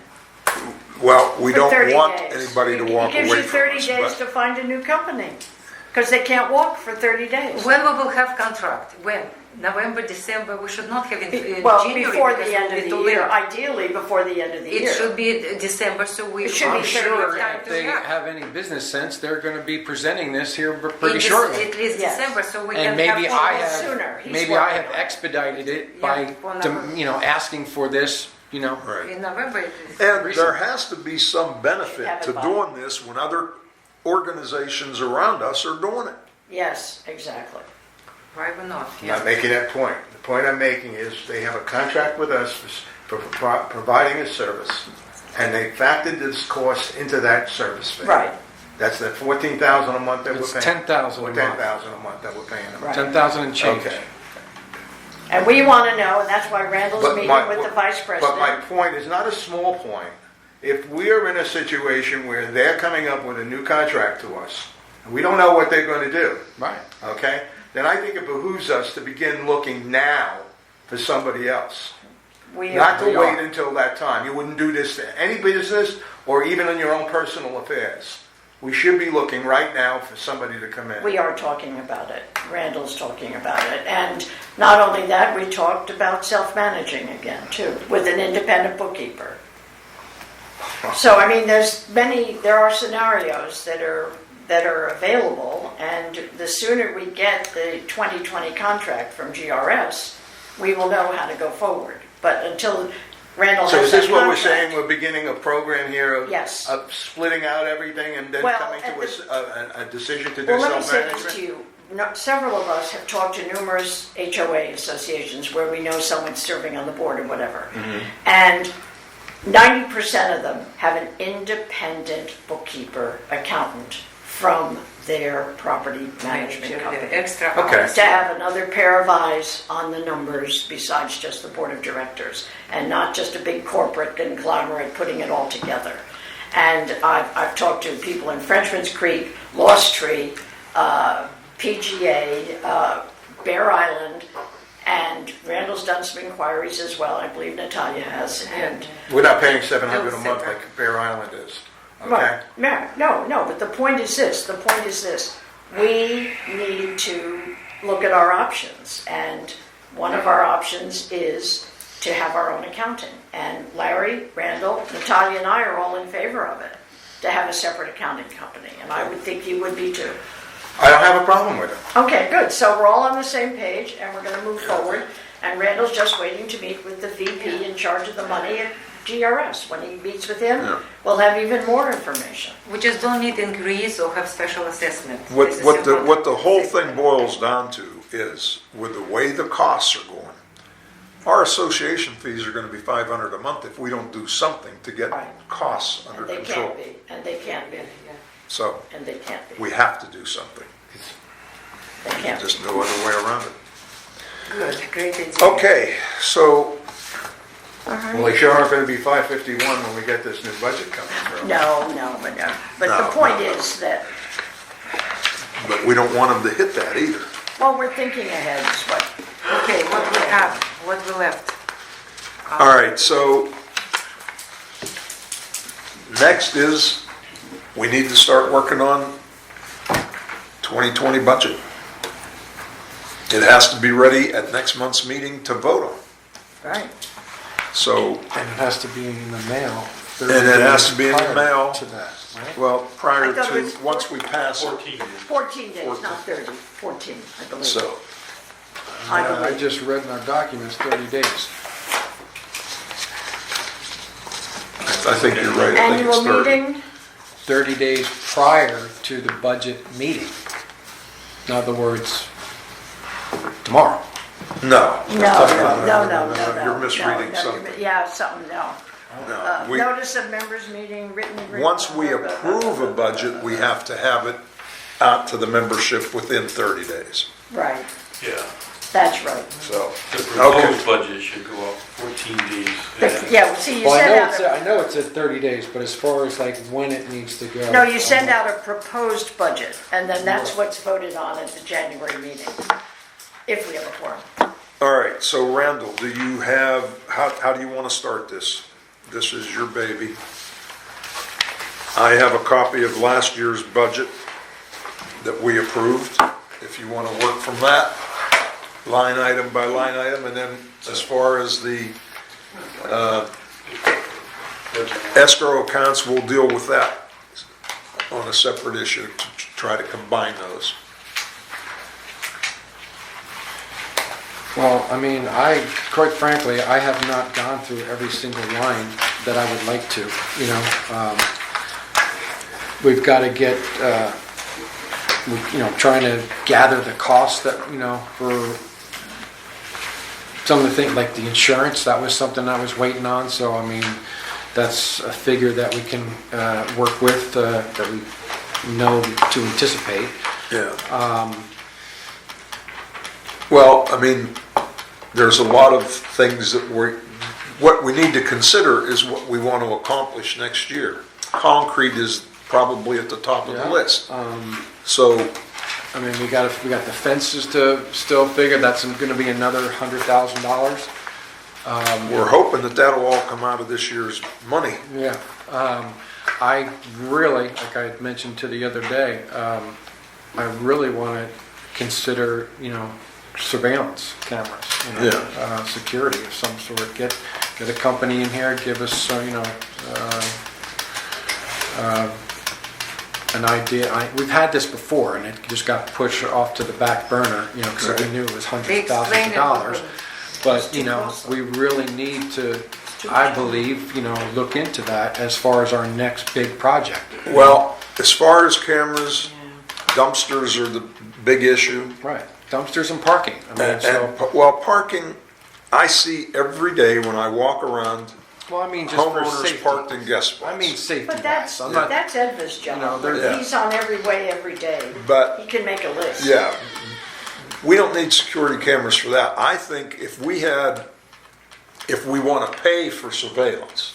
Well, we For don't 30 want days. anybody to walk away It gives you from 30 us. days but- to find a new company, because they can't walk for 30 days. When we will have contract? When? November, December? We should not have in Well, January. before because the end it of will the be year, too late. ideally before the end of the year. It should be December, so we It should be I'm 30 sure days. time if to they react. have any business sense, they're going to be presenting this here pretty In shortly. At least Yes. December, so we And can maybe have I all- have, sooner. He's maybe I working have on it. expedited it Yeah, by, for November. asking for this, Right. In November. And there has to be some benefit Have it to by- doing this when other organizations around us are doing it. Yes, exactly. Why would not? I'm not making that point. The point I'm making is they have a contract with us for providing a service, and they factored this cost into that service fee. Right, That's the $14,000 a month that we're It's paying. $10,000 a Or month. $10,000 a month that we're paying them. Right. 10,000 and change. Okay. and we want to know, and that's why Randall's But meeting my- with the vice But my president. point is not a small point. If we are in a situation where they're coming up with a new contract to us, and we don't know what they're going to do, Right. okay? Then I think it behooves us to begin looking now for somebody else. We Not to We wait are. until that time. You wouldn't do this to any business or even in your own personal affairs. We should be looking right now for somebody to come in. We are talking about it. Randall's talking about it. And not only that, we talked about self-managing again, too, with an independent bookkeeper. So, I mean, there are scenarios that are available, and the sooner we get the 2020 contract from GRS, we will know how to go forward. But until Randall So has is this that what we're contract- saying? We're beginning a program here of, Yes. of splitting out everything and then Well, coming at to a decision to do Well, let me say this to self-management? you. Several of us have talked to numerous HOA associations where we know someone's serving on the board or whatever. Mm-hmm. And 90% of them have an independent bookkeeper accountant from their property management company. Extra Okay. hours. To have another pair of eyes on the numbers besides just the board of directors, and not just a big corporate conglomerate putting it all together. And I've talked to people in Frenchman's Creek, Lost Tree, PGA, Bear Island, and Randall's done some inquiries as well. I believe Natalia has. And We're not paying $700 a Bill month Silver. like Bear Island is, okay? Right. No, but the point is this. We need to look at our options. And one of our options is to have our own accounting. And Larry, Randall, Natalia, and I are all in favor of it, to have a separate accounting company. And I would think you would be too. I don't have a problem with it. Okay, good. So we're all on the same page, and we're going to move forward. And Randall's just waiting to meet with the VP in charge of the money at GRS. When he meets with him, Yeah. we'll have even more information. We just don't need increase or have special assessment. What, This is what the, important. what the whole thing boils down to is, with the way the costs are going, our association fees are gonna be $500 a month if we don't do something to get Right. costs under And they control. can't be, and they can't be, So, and they can't be. we have to do something. They can't be. Just no other way around it. Good, great idea. Okay, so, Well, they sure aren't gonna be 551 when we get this new budget coming through. No. But No, the point no. is that, but we don't want them to hit that either. well, we're thinking ahead is what, Okay, what we have, what we left? All right, so next is, we need to start working on 2020 budget. It has to be ready at next month's meeting to vote on. right? So, And it has to be in the mail. 30 And it has days to be in the prior mail. To that, right? well, prior I thought it to, was once we pass it, 14 days. 14 days, not 30, 14, I believe. so, I I believe. just read in our documents 30 days. I think you're right, I think it's Annual 30. meeting, 30 days prior to the budget meeting. In other words, tomorrow. No. no. You're misreading No, something. Yeah, something, no. No, we, Notice of members meeting, written. once we approve a budget, we have to have it out to the membership within 30 days, Right, Yeah, that's right. so. the Okay. proposed budget should go up 14 days. Yeah, well, see, you Well, send I out, know it's at 30 days, but as far as like when it needs to go. no, you send out a proposed budget, and then that's what's voted on at the January meeting, if we have a quorum. All right, so Randall, do you have, how do you want to start this? This is your baby. I have a copy of last year's budget that we approved, if you want to work from that, line item by line item, and then as far as the escrow accounts, we'll deal with that on a separate issue to try to combine those. Well, I mean, quite frankly, I have not gone through every single line that I would like to, you know. We've got to get trying to gather the cost that, for some of the things, like the insurance, that was something I was waiting on, so, I mean, that's a figure that we can work with, that we know to anticipate. Yeah. Well, I mean, there's a lot of things that what we need to consider is what we want to accomplish next year. Concrete is probably at the top of the Yeah. list. So, I mean, we got the fences to still figure, that's gonna be another $100,000. we're hoping that that'll all come out of this year's money. Yeah, I really, like I had mentioned to the other day, I really want to consider, surveillance cameras, security of some sort. Get a company in here, give us, an idea. We've had this before, and it just got pushed off to the back burner, because we knew it was hundreds of thousands of dollars. But, we really need to, I believe, look into that as far as our next big project. Well, as far as cameras, dumpsters are the big issue. Right, dumpsters and parking. I mean, Well, parking, I see every day when I walk around, well, I mean, just for homeowners safety. parked in guest spots. I mean, safety But wise. I'm not, that's Edva's job. Yeah. He's on every way, every day. But, He can make a list. yeah, we don't need security cameras for that. I think if we want to pay for surveillance,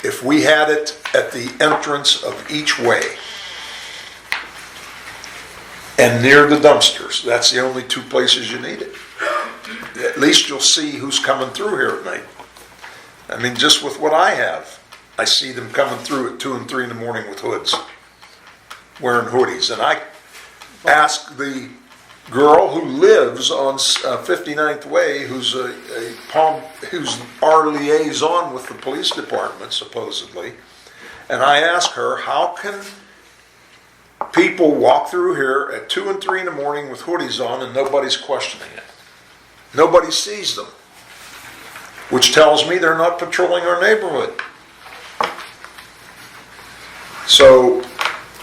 if we had it at the entrance of each way and near the dumpsters, that's the only two places you need it. At least you'll see who's coming through here at night. I mean, just with what I have, I see them coming through at 2 and 3 in the morning with hoods, wearing hoodies. And I asked the girl who lives on 59th Way, who's who's our liaison with the police department, supposedly, and I asked her, how can people walk through here at 2 and 3 in the morning with hoodies on and nobody's questioning it? Nobody sees them, which tells me they're not patrolling our neighborhood. So,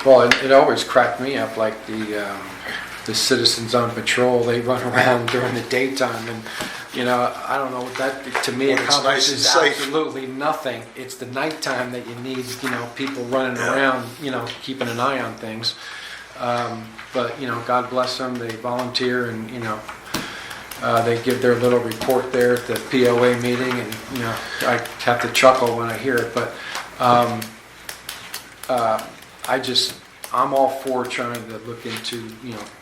well, it always cracked me up, like the citizens on patrol, they run around during the daytime, and I don't know, that to me When it's nice accomplishes and safe. absolutely nothing. It's the nighttime that you need, people running around, keeping an eye on things. But God bless them, they volunteer, and they give their little report there at the POA meeting, and I have to chuckle when I hear it, but I'm all for trying to look into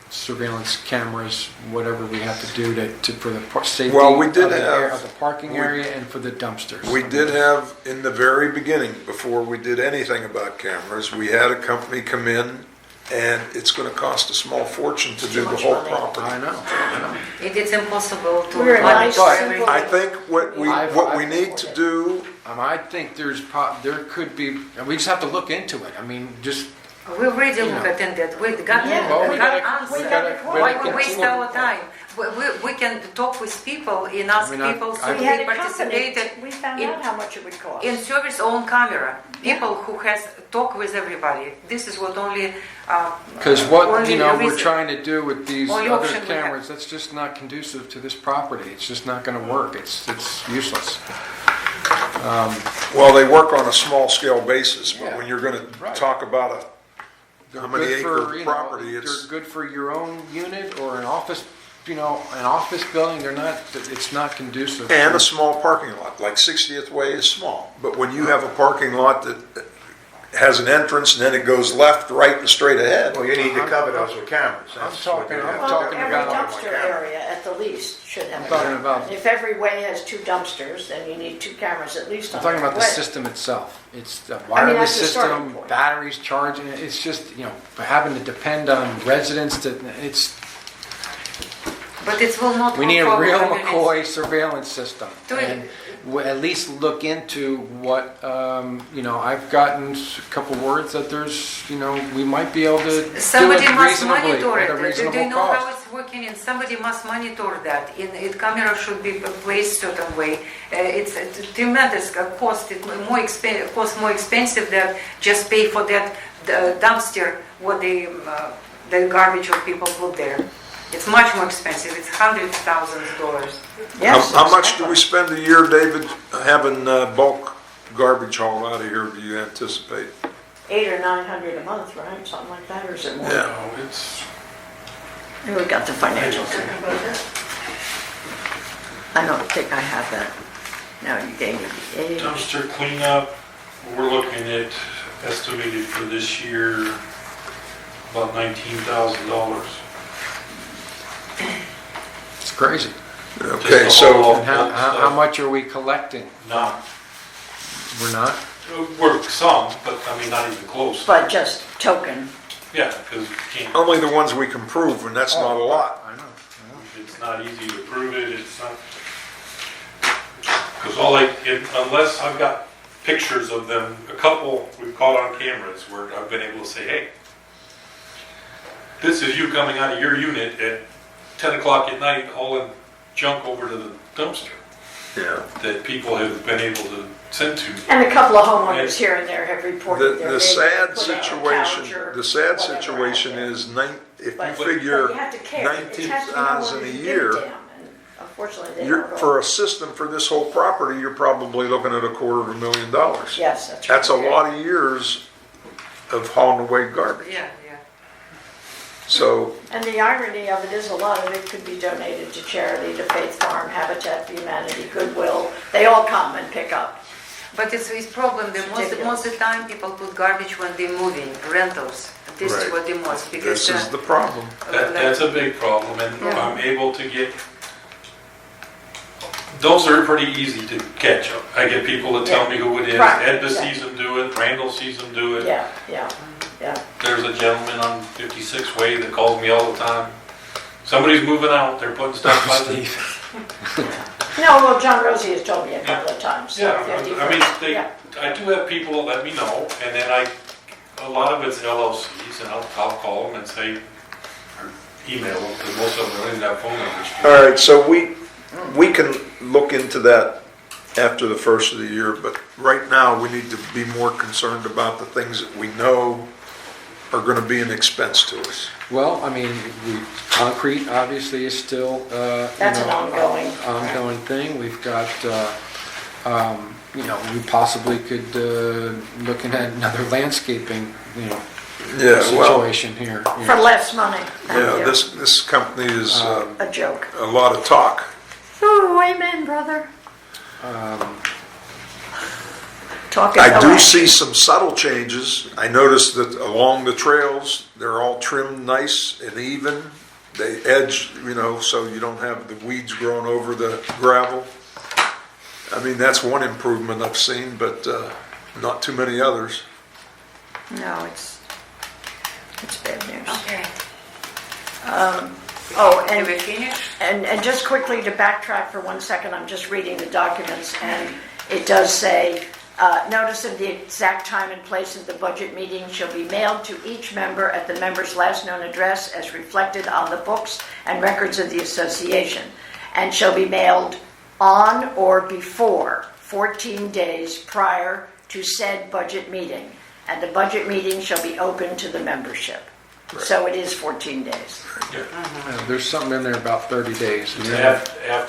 surveillance cameras, whatever we have to do for the safety Well, we did of the parking area and for the dumpsters. we did have, in the very beginning, before we did anything about cameras, we had a company come in, and it's going to cost a small fortune to do the whole property. I know. It's impossible to We're a nice, monitor simple- everything. I think what we need to do, I think there could be, we just have to look into it. I mean, just, We already looked at that. We got Yeah, well, we got gotta- answer. we gotta- we Why gotta we waste continue. our time? We can talk with people and ask I mean, people so We they had a company, participated we found in- out how much it would cost. in service own camera. People who has talk with everybody. This is what only. because what, only we're reason- trying to do with these Only other option we have. cameras, that's just not conducive to this property. It's just not gonna work. It's useless. well, they work on a small scale basis, but Yeah. when you're going Right. to talk about They're how many good for, acre property, it's, they're good for your own unit or an office, an office building. It's not conducive. and to- a small parking lot, like 60th Way is small. But when you have a parking lot that has an entrance and then it goes left, right, and straight ahead, Well, you need to cover those with cameras. I'm That's what talking- you I'm have. Well, talking every about- dumpster area at the least should have. I'm talking a about- camera. If every way has 2 dumpsters, then you need 2 cameras at least on I'm talking every about the way. system itself. It's the wireless that's the starting system, point. batteries charging it. It's just, having to depend on residents But it will not. we need a work for real communities. McCoy surveillance system. Do it. And at least look into what, I've gotten a couple words that there's, we might be able to do Somebody it must reasonably monitor at a it. Do you reasonable know how cost. it's working? And somebody must monitor that. It camera should be placed certain way. It's a tremendous cost. It costs more expensive than just pay for that dumpster what they the garbage what people put there. It's much more expensive. It's $100,000. Yes. How much do exactly. we spend a year, David, having bulk garbage hauled out of here, do you anticipate? 800 or 900 a month, right? Something like that, or is it more? Yeah. No, it's, We got the financials. I don't think I have that. No, you gave me the age. dumpster cleanup, we're looking at estimated for this year about $19,000. It's crazy. Okay, Just so, all- And how much are we collecting? Not, We're not? we're some, but I mean, not even close. But just token. Yeah, because you can't, only the ones we can prove, and that's not a lot. I know. it's not easy to prove it, it's not. Because unless I've got pictures of them, a couple we've caught on cameras where I've been able to say, hey, this is you coming out of your unit at 10 o'clock at night hauling junk over to the dumpster Yeah. that people have been able to send to. And a couple of homeowners here and there have reported their The neighbor sad put out a situation, couch or the sad whatever situation out there. is if But- you figure but you have to care. It has to be 19,000 a homeowners who give year, damn, and unfortunately, they you're, don't for all. a system for this whole property, you're probably looking at $250,000. Yes, that's right. That's a lot of years of hauling away garbage. Yeah. So, And the irony of it is a lot of it could be donated to charity, to Faith Farm, Habitat for Humanity, Goodwill. They all come and pick up. But it's problem that most of the time people put garbage when they're moving, rentals. This is Right. what they most, because this is the problem. That's a big problem, and Yeah. I'm able to get, those are pretty easy to catch. I get people to tell me who it is. Right, Edna exactly. sees them do it, Randall sees them do it. Yeah, yeah, yeah. There's a gentleman on 56 Way that calls me all the time. Somebody's moving out, they're putting stuff by the... No, well, John Rosie has told me a couple of times. Yeah, 51st. I mean, Yeah. I do have people that let me know, and then a lot of it's LLCs, and I'll call them and say, or email them, because most of them don't even have phone numbers. All right, so we can look into that after the first of the year, but right now, we need to be more concerned about the things that we know are gonna be an expense to us. Well, I mean, concrete obviously is still, That's an ongoing thing. We've got, we possibly could, looking at another landscaping, Yeah, well, situation here. For less money. Thank yeah, you. this company is A joke. a lot of talk. Ooh, amen, brother. Talking I do away. see some subtle changes. I noticed that along the trails, they're all trimmed nice and even. They edge, so you don't have the weeds growing over the gravel. I mean, that's one improvement I've seen, but not too many others. No, it's bad news. Okay. Oh, Did and we finish? And just quickly to backtrack for 1 second, I'm just reading the documents, and it does say, notice of the exact time and place of the budget meeting shall be mailed to each member at the member's last known address as reflected on the books and records of the association, and shall be mailed on or before 14 days prior to said budget meeting, and the budget meeting shall be open to the membership. So it is 14 days. There's something in there about 30 days.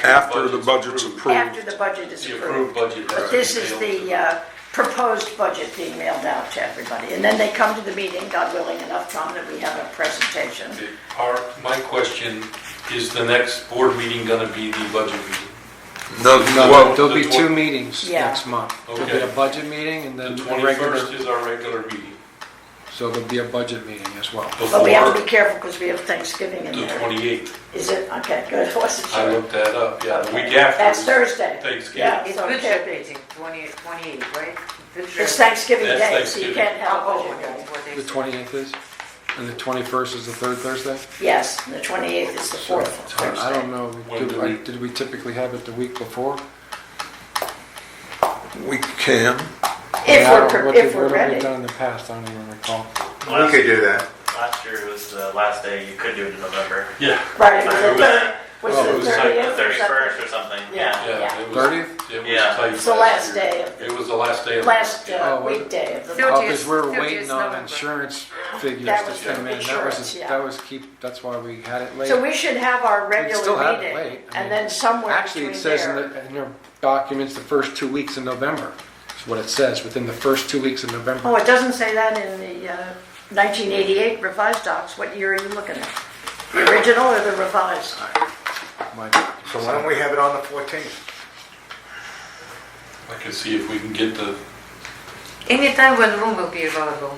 After the budget's approved. After the budget is The approved. approved budget. But this is the proposed budget being mailed out to everybody. And then they come to the meeting, God willing, enough time that we have a presentation. My question, is the next board meeting gonna be the budget meeting? No, No, well, there'll be the 2 meetings Yeah. next month. There'll be Okay. a budget meeting and then The a regular, 21st is our regular meeting. so there'll be a budget meeting as well. But we have to Before be careful because we have Thanksgiving in the there. 28th. Is it? Okay, good. I wasn't I sure. looked that up, yeah, the Okay. week after. That's is Thursday. Thanksgiving. Yeah, It's so it budget can't be. meeting, 28, right? It's Thanksgiving That's Day, so you Thanksgiving. can't have a Oh, budget okay, meeting. what I The said. 28th is? And the 21st is the third Thursday? Yes, and the 28th is the fourth I Thursday. don't know, When do we- did we typically have it the week before? we can. If Yeah, I don't- we're, what if did- we're What have we ready. done in the past? I don't even recall. We could do that. Last year was the last day you could do it in November. Yeah, Right, it was It the was- third, was Oh, it it the was Like 30th the or 31st something? or something. Yeah, yeah. yeah. it was- 30th? It was Yeah. tight It's the last year. day of, It was the last day of. last Oh, was it? weekday of the Thirtieth. month. Oh, because we're 30th waiting on November. insurance figures That to was come the in. insurance, yeah. That was that's why we had it late. So we should have our We'd still regular have it meeting, late. I and mean, then somewhere Actually, between it says there. in your documents, the first 2 weeks in November. Is what it says, within the first 2 weeks of November. Oh, it doesn't say that in the 1988 revised docs. What year are you looking at? The original or the revised? My So why don't we have it on the 14th? I can see if we can get the, Anytime when room will be available.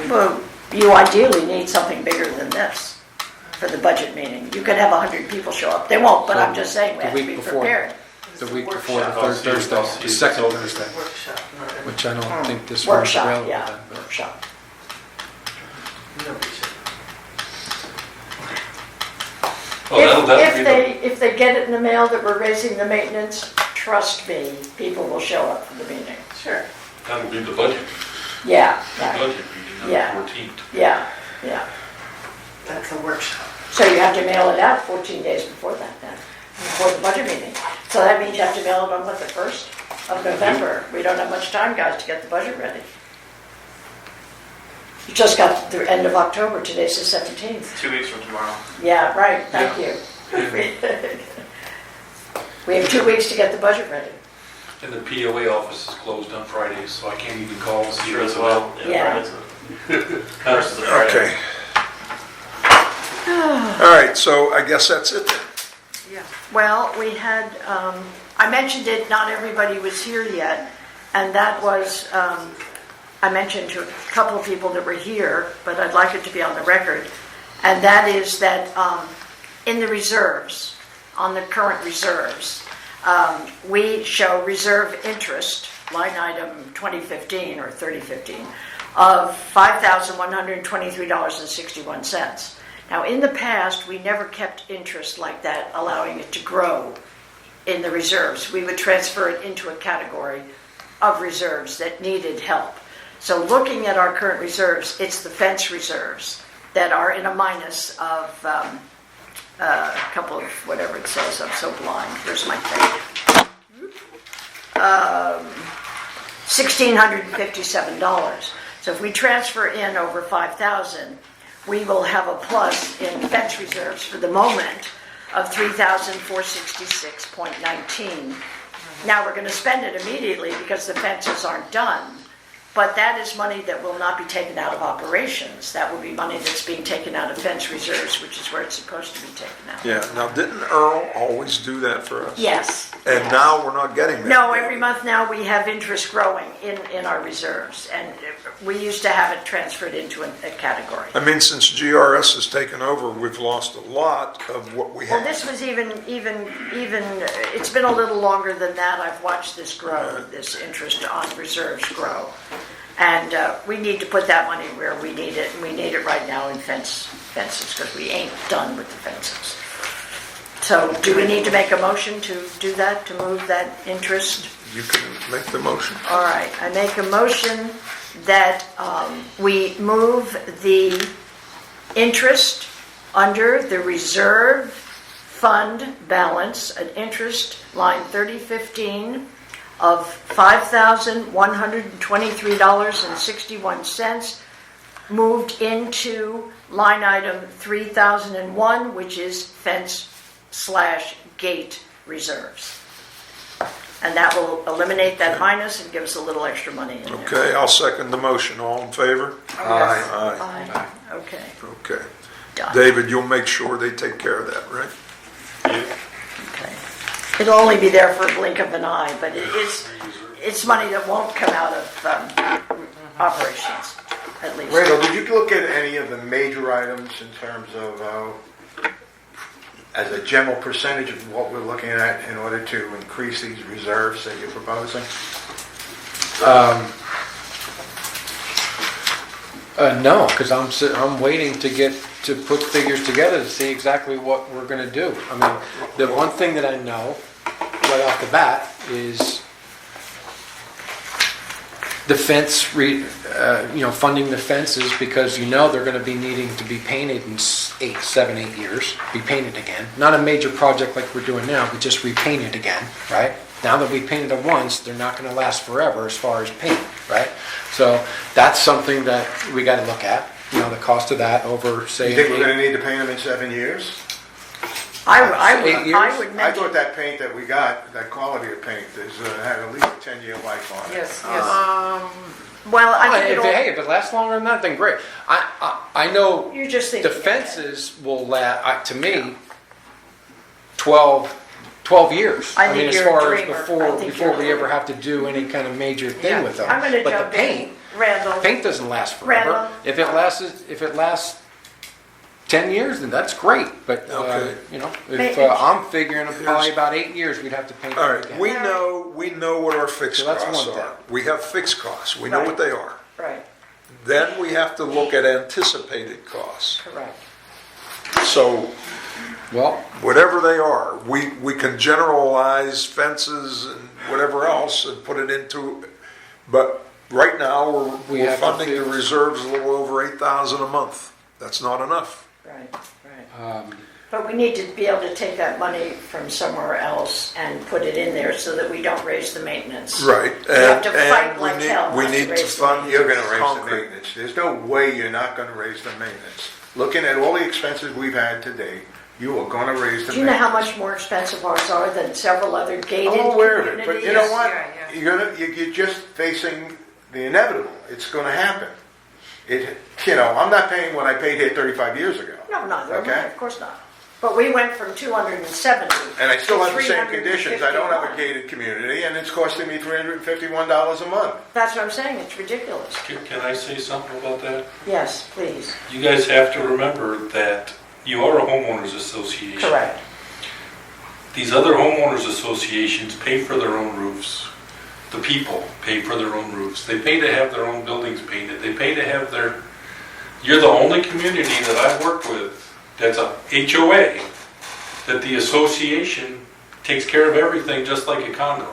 Well, you ideally need something bigger than this for the budget meeting. You could have 100 people show up. They won't, but I'm just saying we The have to week be before. prepared. The week before the I'll third see if- Thursday, I'll see the if second it's open. Thursday, Workshop, not a- which I don't think this one's Workshop, available yeah, then. but- workshop. nobody should. If they get it in the mail that we're raising the maintenance, trust me, people will show up for the meeting. Sure. that'll be the budget, Yeah, the right, budget meeting on Yeah. the 14th. yeah, yeah. That's a workshop. So you have to mail it out 14 days before that then, before the budget meeting. So that means you have to mail it on what, the 1st of November? We don't have much time, guys, to get the budget ready. You just got the end of October, today's the 17th. 2 weeks from tomorrow. Yeah, right, thank you. We have 2 weeks to get the budget ready. And the POA office is closed on Fridays, so I can't even call and see Sure what's as about. well. Yeah. First is a Friday. Okay. All right, so I guess that's it then. Well, we had, I mentioned it, not everybody was here yet, and that was, I mentioned to a couple of people that were here, but I'd like it to be on the record, and that is that in the reserves, on the current reserves, we show reserve interest, line item 2015 or 3015, of $5,123.61. Now, in the past, we never kept interest like that, allowing it to grow in the reserves. We would transfer it into a category of reserves that needed help. So looking at our current reserves, it's the fence reserves that are in a minus of a couple of, whatever it says, I'm so blind, here's my thing. $1,657. So if we transfer in over 5,000, we will have a plus in fence reserves for the moment of 3,466.19. Now, we're going to spend it immediately because the fences aren't done, but that is money that will not be taken out of operations. That will be money that's being taken out of fence reserves, which is where it's supposed to be taken out. Yeah, now didn't Earl always do that for us? Yes. And now we're not getting that. No, every month now we have interest growing in our reserves, and we used to have it transferred into a category. I mean, since GRS has taken over, we've lost a lot of what we Well, had. this was even, it's been a little longer than that. I've watched this grow, this interest on reserves grow. And we need to put that money where we need it, and we need it right now in fences, because we ain't done with the fences. So do we need to make a motion to do that, to move that interest? You can make the motion. All right, I make a motion that we move the interest under the reserve fund balance, an interest line 3015 of $5,123.61 moved into line item 3001, which is fence/gate reserves. And that will eliminate that minus and give us a little extra money in there. Okay, I'll second the motion. All in favor? Aye. Aye. Aye. Okay, Okay. done. David, you'll make sure they take care of that, right? Okay. It'll only be there for a blink of an eye, but it's money that won't come out of operations, at least. Randall, did you look at any of the major items in terms of, as a general percentage of what we're looking at in order to increase these reserves that you're proposing? No, because I'm waiting to put figures together to see exactly what we're going to do. I mean, the one thing that I know right off the bat is the fence, funding the fences, because they're going to be needing to be painted in 7, 8 years, be painted again. Not a major project like we're doing now, but just repainted again, right? Now that we painted them once, they're not gonna last forever as far as paint, right? So that's something that we gotta look at, you know, the cost of that over, say. You think we're gonna need to paint them in 7 years? I 8 years? would I mention. thought that paint that we got, that quality of paint, had at least a 10-year life on it. Yes, Well, I think Hey, if it lasts longer than that, then great. I know you're just the thinking. fences will last, to me, 12 years. I mean, think as you're a far as dreamer. I before think before you're a we ever dreamer. have to do any kind of major thing Yeah. with them. I'm gonna But jump the paint, in, Randall. paint doesn't last forever. Randall? If it lasts 10 years, then that's great. But Okay. you know, May- if I'm figuring probably about 8 years, we'd have to paint All them right, again. we know what our fixed So that's costs one are. thing. We have fixed costs, we know Right. what they are. Right, Then we have to look at anticipated costs. correct. So Well, whatever they are, we can generalize fences and whatever else and put it into, but right now, We we're have to funding the fix- reserves a little over 8,000 a month. That's not enough. Right, right. um, But we need to be able to take that money from somewhere else and put it in there so that we don't raise the maintenance. Right. We have to and fight we like need- hell We not to need to raise the fund You're gonna raise the concrete. maintenance. There's no way you're not gonna raise the maintenance. Looking at all the expenses we've had today, you are gonna raise the Do you know how maintenance. much more expensive ours are than several other gated I'm aware of it, but communities? you know what? Yeah, yeah. You're just facing the inevitable. It's gonna happen. I'm not paying what I paid here 35 years ago. No, no, Okay. of course not. But we went from 270. And I still to have the same conditions. I don't have a 351. gated community, and it's costing me $351 a month. That's what I'm saying, it's ridiculous. Can I say something about that? Yes, please. You guys have to remember that you are a homeowners association. Correct. These other homeowners associations pay for their own roofs. The people pay for their own roofs. They pay to have their own buildings painted. They pay to have you're the only community that I've worked with that's a HOA, that the association takes care of everything just like a condo.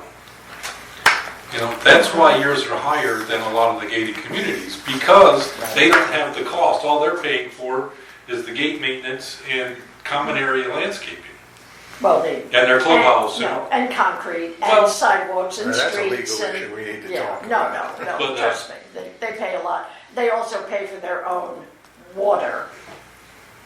You know, that's why yours are higher than a lot of the gated communities, because they don't have the cost. All they're paying for is the gate maintenance and common area landscaping. Well, they. And their clubhouse. And, no, and concrete, Well, and sidewalks and Now, that's a streets. legal and issue we need to yeah, talk no, about. no, But, trust me, they pay a lot. They also pay for their own water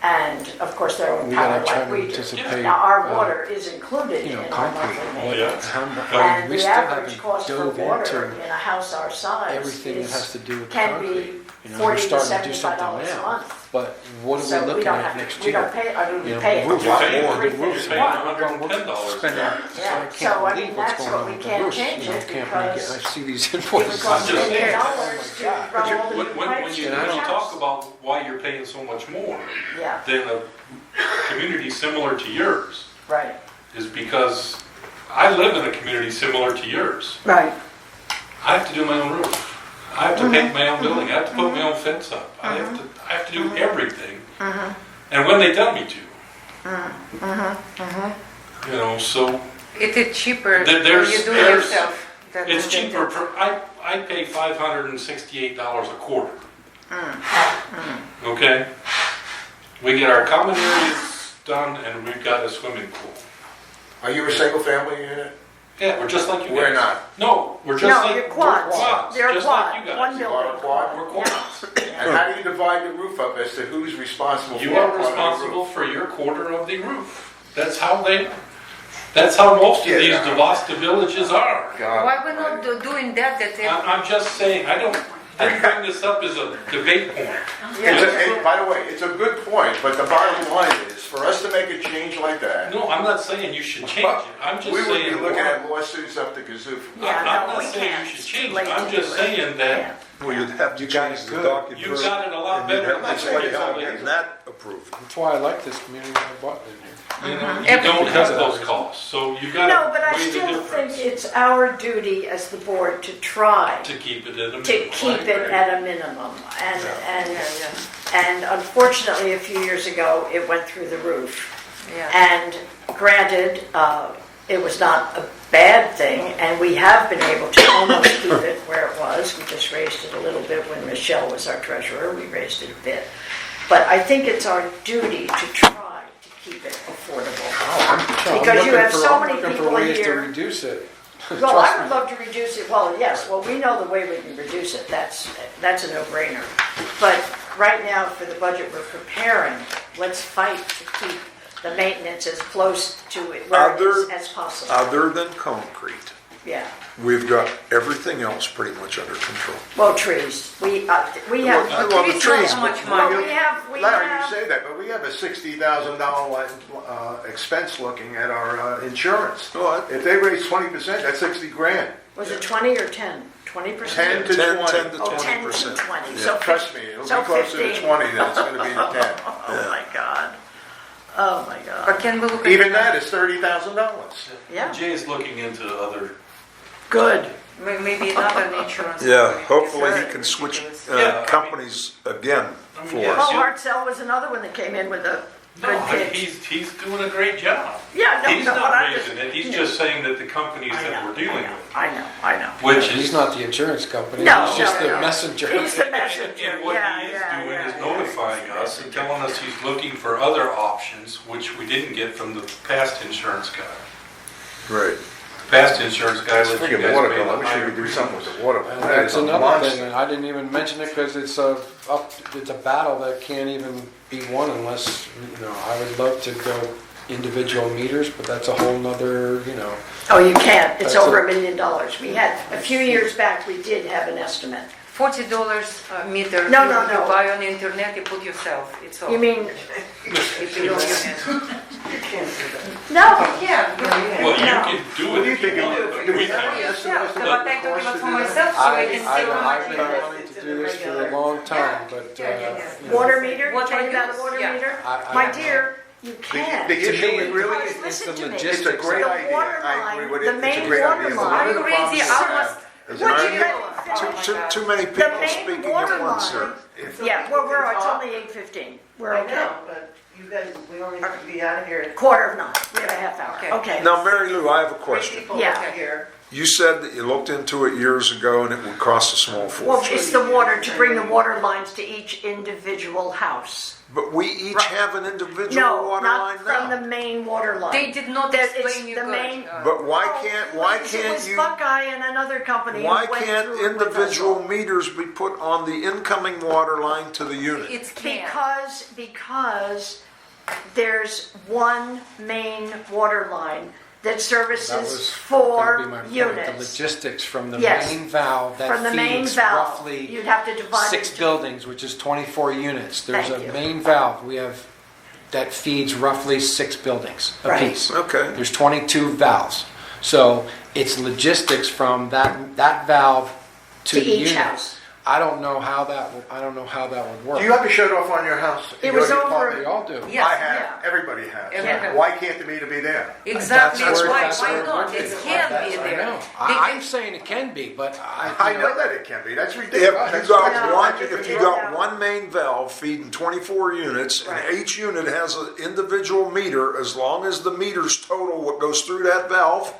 and, of course, their own we power gotta try like to we do. anticipate. Now, our water is included in our concrete. monthly Well, yeah. maintenance. We And the still average haven't cost for dove water into in a house our size everything that has to do with the can concrete. be You know, we're $40 to starting to do something $75 a now. month. But what are So we we looking don't at have next to, year? we don't pay, I mean, we You know, pay it roofs for are one, more. three, Roofs fifty, are one. $110. Spend out. Yeah, I so, can't I believe mean, what's that's going what on we with the can't roofs. change You know, it can't really get- because I see these it would invoices. cost just $1 million saying. to run all the When pipes you to the talk house. about why you're paying so much more Yeah, than a community similar to yours, right, is because I live in a community similar to yours. right. I have to do my own roof. I have to paint my own building. I have to put my own fence up. I have to do everything. And when they tell me to. You know, so It is cheaper when There's- you do it there's- yourself. than it's than cheaper. that. I pay $568 a quarter. Okay? We get our common areas done and we've got a swimming pool. Are you a single-family unit? Yeah, we're just like you guys. We're not. No, we're just No, like you're quads. quads, They're a just like quad, you guys. one You are a building quad? quad. We're Yeah. quads. And how do you divide the roof up as to who's responsible for You what are part of the responsible roof? for your quarter of the roof. That's how most of Yeah. these Devasta villages are. God. Why we're not doing that? I'm just saying, I didn't bring this up as a debate point. By the way, it's a good point, but the bottom line is, for us to make a change like that, No, I'm not saying you should change it. I'm just we would be saying. looking at lawsuits up the kazoo. Yeah, I'm no, we not saying can't. you should It's too change late it. I'm to just do it. saying that Well, you'd have to You guys change the could. document. you got it a lot And you'd better. have to than explain this how is. getting that approved. That's why I like this community I bought in here. You know, you Everything. don't have those costs, so you got No, but I to weigh the still think difference it's our duty as the board to try to keep it at a minimum. to keep I it agree. at a minimum. And unfortunately, a few years ago, it went through the roof. Yeah. And granted, it was not a bad thing, and we have been able to almost keep it where it was. We just raised it a little bit when Michelle was our treasurer. We raised it a bit. But I think it's our duty to try to keep it affordable. Because you have so many I'm looking people for ways to here. reduce it. Well, I would love to reduce it, well, yes, well, we know the way we can reduce it, that's a no-brainer. But right now, for the budget we're preparing, let's fight to keep the maintenance as close to it where it is as possible. Other than concrete, Yeah, we've got everything else pretty much under control. well, trees, we have. Well, the trees, so much but- money. Well, we Larry, have, you say that, but we have a $60,000 expense looking at our insurance. What? If they raise 20%, that's 60 grand. was it 20 or 10? 20%? 10 to 10 20. to Oh, 10 to 20%. 20, so Trust me, it'll so be closer to 15. 20 than it's going to be to 10. Oh, my God. Oh, my God. But can we look at Even that is $30,000. Yeah, Jay's looking into other, good. maybe another insurance? Yeah, company? hopefully he Because- can switch Yeah, I mean- companies again for yeah. us. Oh, Hartzell was another one that came in with a no, good pitch. he's doing a great job. Yeah, no, He's no, but not I'm raising it, he's just saying that the companies I that know, we're dealing I know, with, I know. which He's is. not the insurance company, No, he's just no, the no. messenger. He's the messenger, And what yeah, he is yeah, doing yeah, is yeah. notifying us and telling us he's looking for other options, which we didn't get from the past insurance guy. Right. The past insurance guy let you Speaking guys of water pay bill, I the wish we higher could do premium. something with the water bill. And That that's is a another monster. thing, and I didn't even mention it because it's it's a battle that can't even be won unless, I would love to go individual meters, but that's a whole nother, Oh, you can't, it's That's over $1 million. We had, a few years back, we did have an estimate. $40 a meter. No, you, no, you no. buy on the internet, you put yourself. It's all. You mean, If you know your hand. You can't do that. no, Yeah. Well, you No. can do What it do you if you think? want, but Do we we have can't. any estimate Yeah, as to but what I the talk cost about to for do that? myself, so I can see how I've much. been wanting to do this for a long time, but, water meter, you What talking I about a use, water yeah. meter? I My don't know. dear, you can't. The to issue me, is really, Because it's listen the to me. it's a logistics. great The idea. water I line, agree with the it. It's a main great water idea. line. One of the Are you problems crazy? we I have must- is Would that you our- let me finish? Too many The people main speaking water at once, sir. line. Yeah, well, it's only 8:15. We're I okay. know, but you guys, we only have to be out of here at Quarter of 9, we have a half hour. Okay. Okay. Now, Mary Lou, I have a three question. people Yeah. over here. You said that you looked into it years ago and it would cost a small Well, fortune. it's the water, to bring the water lines to each individual house. But we each Right. have an individual No, water not line from the now. main water line. They did not That it's explain you the good. main- But why Oh, can't It was you, Buckeye and another company who why went can't through it with us individual all. meters be put on the incoming water line to the unit? It's can. Because there's one main water line that that services was gonna be my four point. The units. logistics from the Yes. main valve that From the main feeds valve, roughly you'd have to divide 6 it. buildings, which is 24 units. There's Thank a you. main valve we have that feeds roughly 6 buildings Right. apiece. Okay. There's 22 valves. So it's logistics from that valve to To the each unit. house. I don't know how that would work. Do you have a shut off on your house? It You was go to your over- apartment? We all do. Yes, I have, yeah. everybody has. Everyone. Why can't the meter be there? Exactly. That's where- Why that's where not? it It is. can be I there. know. They I'm can- saying it can be, but I know that it can be, that's If ridiculous. you That's got No, one, I just if you wrote got down- one main valve feeding 24 units, Right. and each unit has an individual meter, as long as the meters total what goes through that valve,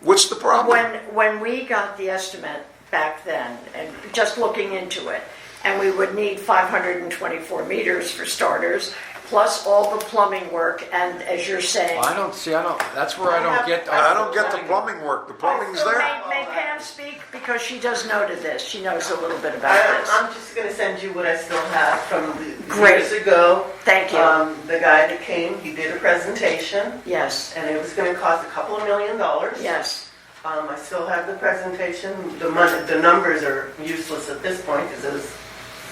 what's the problem? When we got the estimate back then, and just looking into it, and we would need 524 meters for starters, plus all the plumbing work, and as you're saying. that's where I don't get. I don't get the plumbing work, the plumbing's So there. May Pam speak, because she does know to this, she knows a little bit about I, this. I'm just gonna send you what I still have from Great. years ago. Thank you. The guy that came, he did a presentation, Yes, and it was gonna cost a couple of $1 million. yes. I still have the presentation. The money, the numbers are useless at this point because it was.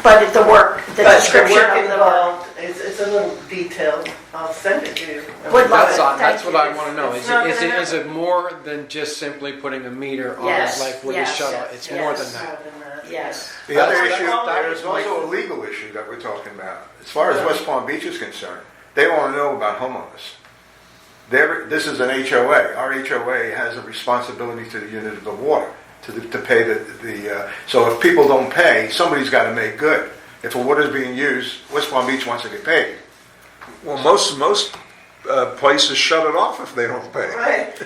But the work, the But description work of the work. involved, it's a little detailed. I'll send it to you. Would love That's, it. that's Thank what you. I want to know. It's Is not it, is, gonna it, is it more than just simply putting a meter on Yes, it, like with yes, a shuttle? yes, It's more yes. than that. Yes. The other That's- issue, that there's was my- also a legal issue that we're talking about. As far as West Palm Beach is concerned, they want to know about homeowners. This is an HOA. Our HOA has a responsibility to the unit of the water to pay so if people don't pay, somebody's got to make good. If the water's being used, West Palm Beach wants to get paid. Well, most places shut it off if they don't pay. Right.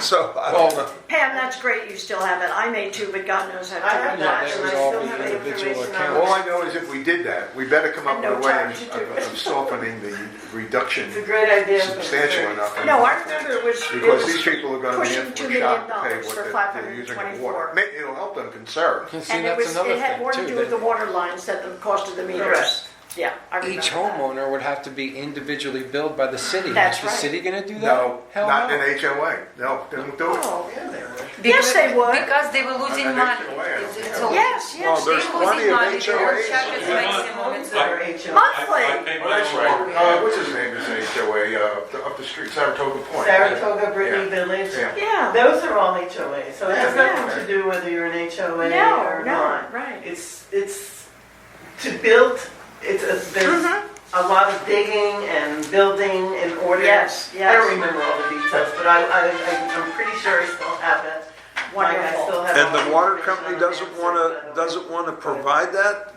So, I don't know. Pam, that's great, you still have it. I may too, but God knows how to I have do that, that and would I all still be have the individual information accounts. on All it. I know is if we did that, we better come up And with a no way time to do it. of softening the reduction It's a great idea. but it's substantial very- enough. No, I remember it was Because these people are gonna be pushing in $2 for a million shock to pay for what they're using in water. 524. It'll help them conserve. And see, And it that's was, another it had thing more to too. do with that the water lines than the cost of the meters. Correct. Yeah, I remember Each that. homeowner would have to be individually billed by the city. That's Is the right. city gonna do that? No, Hell not no. in HOA. No, they won't do it. Oh, Yeah, they would. Yes, they would. Because they were losing And money. HOA, I don't It's care. all- yes, Well, yes. there's They're plenty losing of money, they will HOAs. charge us maximum. Homes that are HOA. Monthly. I pay Well, my that's water. right. What's his name is HOA, up the street, Saratoga Point. Saratoga, Brittany Yeah. Village. Yeah. Yeah. Those are all HOA, so it has Yeah. nothing to do whether you're an HOA No, or no, not. right. It's to build, there's Mhm. a lot of digging and building in order. Yes, I yes. don't remember all the details, but I'm pretty sure I still have it. Like, I Wonderful. still have And all the water information company on doesn't it, want so to, doesn't want to provide that?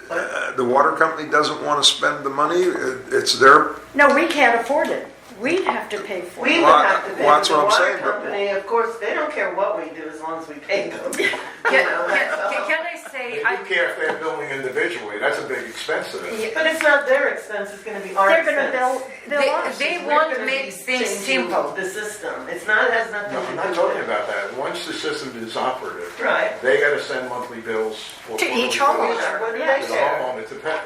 What? The water company doesn't want to spend the money? It's their, No, we can't afford it. We'd have to pay for We it. would have to pay, Well, but that's the what I'm water saying, but- company, of course, they don't care what we do as long as we pay them. Can, You know, that's all. can I They say, do care if they're billing individually. That's a big expense to them. But it's not their expense, it's gonna be our They're expense. gonna bill us. they We're won't gonna make be things changing simple. The system, it's not, it has nothing No, to I'm do not with talking it. about that. Once the system is operative, Right. they gotta send monthly bills for To each quarterly bills homeowner. What do Yeah. they to the care? homeowner to pay.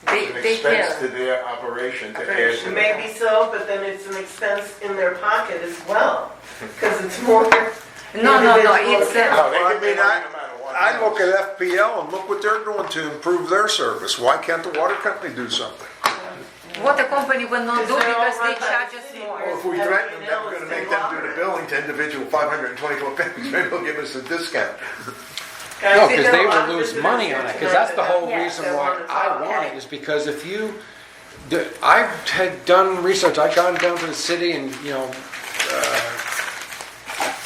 They, It's an they expense care. to their operation to add to the. Maybe so, but then it's an expense in their pocket as well, because it's more. No, individual it's, account. No, they Well, I can pay mean, money no matter what. I look at FPL and look what they're doing to improve their service. Why can't the water company do something? water company will not do Because they're all because they run by the charge us city. more. Well, if we threaten them that we're gonna make them do the billing to individual 524 families, maybe they'll give us a discount. Guys, No, we because got they a lot will of lose visitors money here on it, because tonight that's the that whole Yes, reason they why wanna I talk. want it, is because if you, I had done research, I'd gone down to the city and,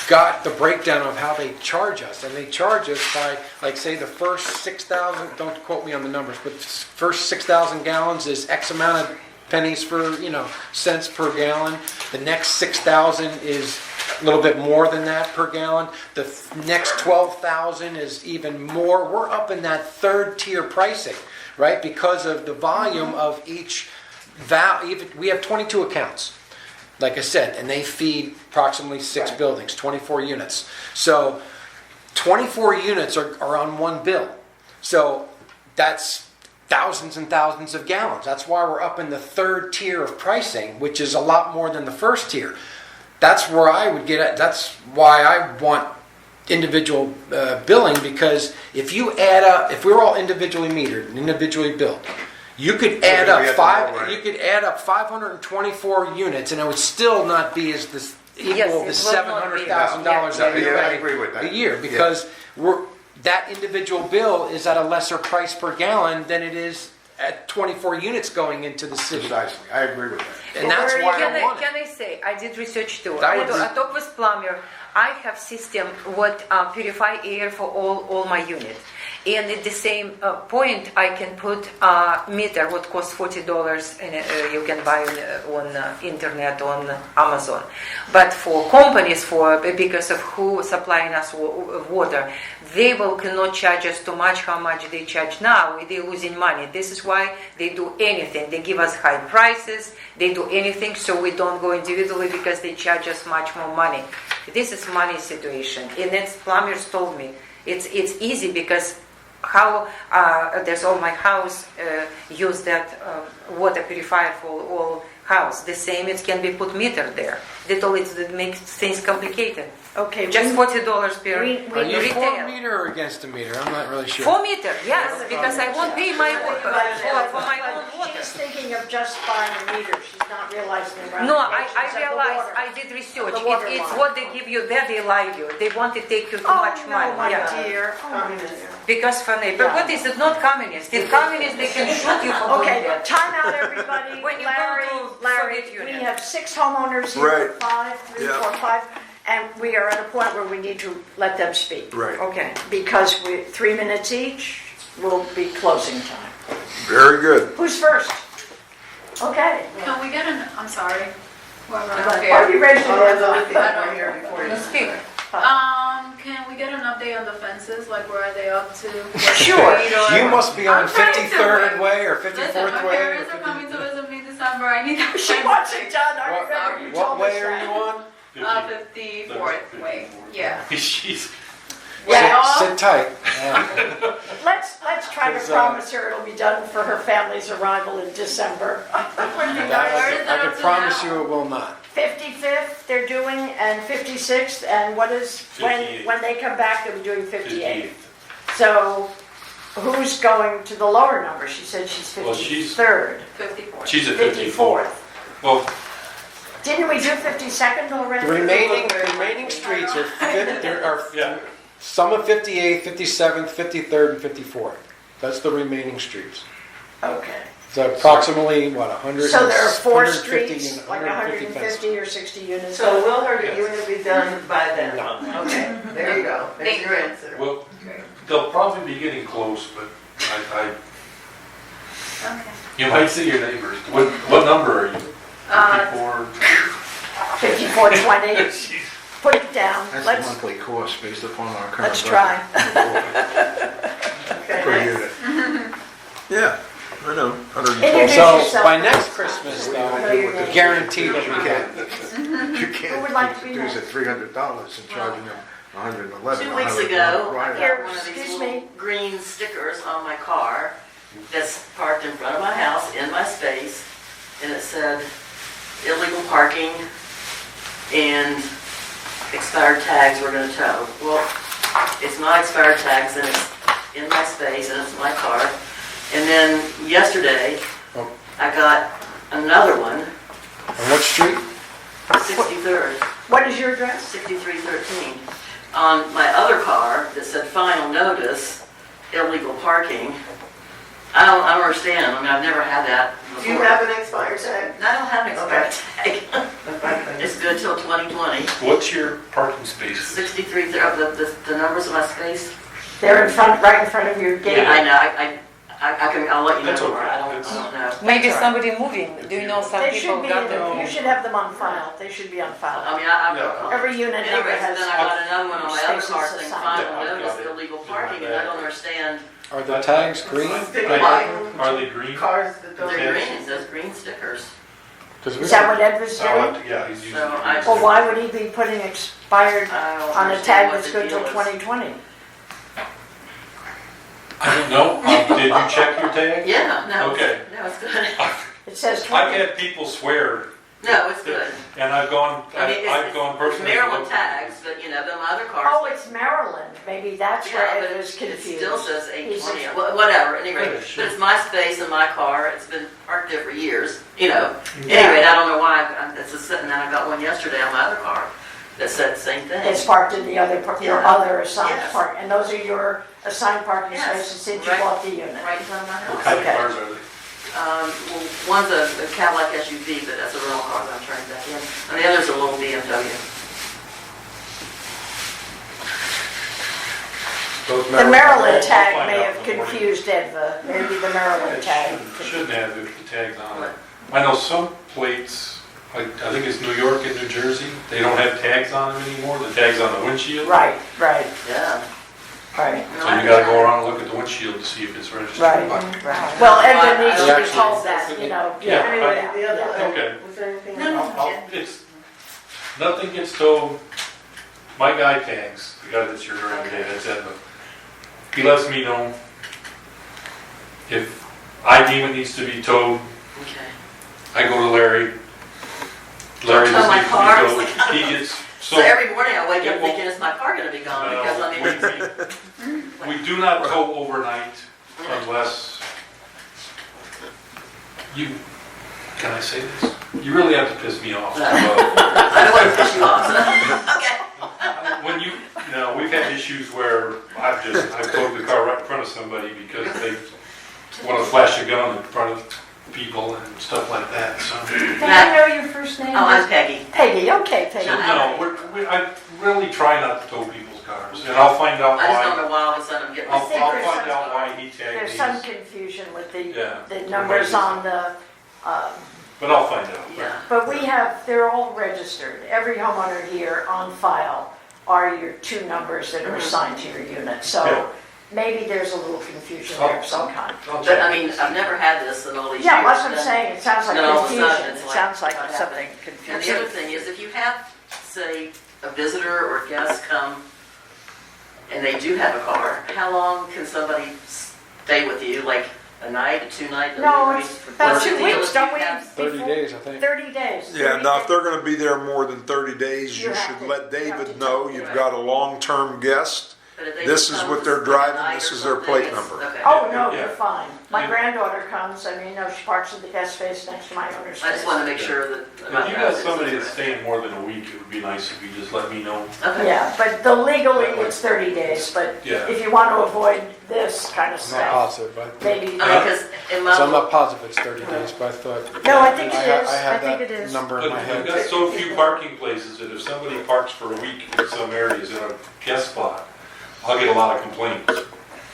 got the breakdown of how they charge us, and they charge us by, like, say, the first 6,000, don't quote me on the numbers, but first 6,000 gallons is X amount of pennies for, cents per gallon. The next 6,000 is a little bit more than that per gallon. The next 12,000 is even more. We're up in that third tier pricing, right? Because of the volume of each we have 22 accounts, like I said, and they feed approximately 6 buildings, 24 units. So 24 units are on one bill. So that's thousands and thousands of gallons. That's why we're up in the third tier of pricing, which is a lot more than the first tier. That's where I would get at. That's why I want individual billing, because if you add up, if we're all individually metered and individually billed, you could add We're gonna be up at the low rate. you could add up 524 units, and it would still not be as this equal Yes, the it will not be. $700,000 that we Yeah, I pay agree with that. a year, because that individual bill is at a lesser price per gallon than it is at 24 units going into the city. Precisely, I agree with that. And that's Well, why Can I want it. can I say, I did research too. That I would be- talk with plumber. I have system what purify air for all my units. And at the same point, I can put meter what costs $40, and you can buy on internet on Amazon. But for companies, because of who supplying us water, they cannot charge us too much. How much they charge now? They're losing money. This is why they do anything. They give us high prices. They do anything so we don't go individually, because they charge us much more money. This is money situation, and that's plumbers told me it's easy because. How there's all my house use that water purifier for all house. The same, it can be put meter there. They told it makes things complicated. Okay. Just $40 per Are you for retail. meter or against a meter? I'm not really sure. 4 meter, yes, because I won't pay my for my own But water. she's thinking of just buying a meter. She's not realizing the No, I ramifications of the realized, water. I did research. The water It's line. what they give you there, they lie you. They want to take you too Oh, much no, money. my Yeah. dear. Oh, my Communist. dear. Because funny. But what is it? Not communist. If communist, they can shoot you for doing Okay, that. time out, everybody. When you go Larry, to Larry, Soviet we Union. have 6 homeowners here, Right. 5, 3, Yeah. 4, 5, and we are at a point where we need to let them speak. Right. Okay. Because 3 minutes each will be closing time. Very good. Who's first? Okay. Can we get I'm sorry. Whoever Why up don't here. you raise your All those hand? other people are here before you. Speak. Can we get an update on the fences? Like, where are they up to? What Sure. street or- You must be on I'm trying to 53rd wait. Way or Listen, 54th my Way. or parents are 50 coming to visit me December. I need that. She wants it done, I remember you What told us way are that. you on? 54th way. Yeah. She's, Yeah. Sit tight. Let's try to 'Cause, promise her it'll be done for her family's arrival in December. Wouldn't be nice? Where is it I can up to promise now? you it will not. 55th they're doing, and 56th, and what is, when 58th. they come back, they'll be doing 58th. 58th. So who's going to the lower number? She said she's Well, she's- 53rd, 54th. She's at 54. 54th. Well, Didn't we do 52nd already? The remaining streets are, there are yeah, some of 58th, 57th, 53rd, and 54th. That's the remaining streets. Okay. So approximately, what, 100? So there are four 150 streets, like 150 fences. 150 or 60 units. So will her unit be done by then? No. Okay, there you go. There's Thank your you. answer. well, they'll probably be getting close, but Okay. you might see your neighbors. What number are you? 54? 5420. Put it down. That's the Let's monthly cost based upon our current. let's budget. try. Okay, Per next. unit. Yeah, I know, 112. Introduce So yourself. by next Christmas, Know your though, name. guaranteed that You we can't, get. you Who would like can't to be dues at next? $300 and charging them 111. 2 weeks ago, I Right. Here, got one of these excuse little me. green stickers on my car that's parked in front of my house in my space, and it said illegal parking and expired tags we're gonna tow. Well, it's not expired tags, and it's in my space, and it's my car. And then yesterday, Oh. I got another one, On what street? 63rd. What is your address? 6313, on my other car that said final notice, illegal parking. I don't understand, I mean, I've never had that Do you before. have an expired tag? I don't have an expired tag. It's good till 2020. What's your parking space? 63, the numbers of my space? They're in front, right in front of your gate. Yeah, I know, I'll let you know That's more, okay. I don't know. Maybe That's all somebody moving. Do you know some They people should be, got them? you should have them on file. They should be on file. I mean, Every unit number anyway, so has. then I got another one on my other spaces car saying assigned. final Yeah, I've notice, got it. illegal parking, and I don't understand. Are the tags green? Are they green? Cars that don't. They're green, it says green stickers. 'Cause we- Is that what Ed was doing? Yeah, he's using. So I- Well, why would he be putting expired I don't on a understand tag what that's the good till deal is. 2020? I don't know, did you check your tag? Yeah, no, Okay. no, it's good. It says I've 20. had people swear, No, it's good. and I've gone I mean, I've gone it's personally. Maryland looked at tags, but you know, them other cars. Oh, it's Maryland. Maybe that's where Yeah, but Ed was it confused. still says He's 820, ex- whatever, anyway. Yeah, But sure. it's my space and my car, it's been parked there for years, you know. Yeah. Anyway, I don't know why, it's just sitting there, I got one yesterday on my other car that said the same thing. It's parked in the other, your Yeah. other assigned Yes. park, and those are your assigned parking Yes. spaces since you Right. bought the unit. Right in front of my What house. kind of Okay. cars are they? Well, one's a Cadillac SUV, but that's a rental car that I'm turning back in. And the other's a little BMW. Those The Maryland We'll tag find may out have in the morning. confused Edva. Maybe the Maryland It tag. shouldn't have if the tags on it. I know some plates, like, I think it's New York and New Jersey, they don't have tags on them anymore, the tag's on the windshield. Right, right, Yeah. right, So you gotta go around and look at the windshield to see if it's registered. right. Right. Well, Edva needs to be Actually- told that, you know. Yeah. Anyway, the other, Okay. was there anything No, else? no. It's, nothing gets towed, my guy tags, the guy that's your guy, that's Edmund. He lets me know if I deem it needs to be towed, Okay. I go to Larry. Larry Tow my doesn't car? need to be towed, he gets, So every morning I wake Yeah, up well- thinking, is my car gonna be gone? Because I mean, we do not tow overnight unless you, can I say this? You really have to piss me off. I don't want to piss you off. Okay. When you know, we've had issues where I've towed the car right in front of somebody because they want to flash a gun in front of people and stuff like that, so. Can I know your first name? Oh, I'm Peggy. Peggy, okay, Peggy. So, no, I really try not to tow people's cars, and I'll find out I just don't why. know why all of a sudden I'm getting. I'll think I'll there's find some- out why he tagged There's these. some confusion with Yeah. the numbers on the But I'll find out. Yeah. But they're all registered. Every homeowner here on file are your two numbers that are assigned to your unit. Yeah. So maybe there's a little confusion there of some kind. I'll But check. I mean, I've never had this in all these years. Yeah, that's what I'm Then- saying. It sounds like then all of a sudden confusion. it's It like, sounds like what something happened? And the other confusing. thing is, if you have, say, a visitor or guest come and they do have a car, how long can somebody stay with you? Like a night, 2 nights? No, it's about What's the 2 deal weeks, if don't you we? have- 30 days, I think. 30 days. Yeah, 30 now if days. they're gonna be there more than 30 days, You you have should to- let you have David to know tell you've them. got a long-term guest. But if they This just is come what they're for a driving, night this or is their something, plate it's- number. okay. Oh, no, Yeah. you're fine. My Yeah. granddaughter comes, I mean, she parks in the guest space next to my owner's I just space. want to make sure that. If you got somebody that's staying more than a week, it would be nice if you just let me know. Okay. Yeah, but legally it's 30 days, but Yeah. if you want to avoid this kind of I'm not stuff, positive, but, maybe. I mean, because in my. so I'm not positive it's 30 days, but I thought. No, I think it ha- is. I I have think that it is. number in But my we've head. got so few parking places that if somebody parks for a week in some areas in a guest spot, I'll get a lot of complaints.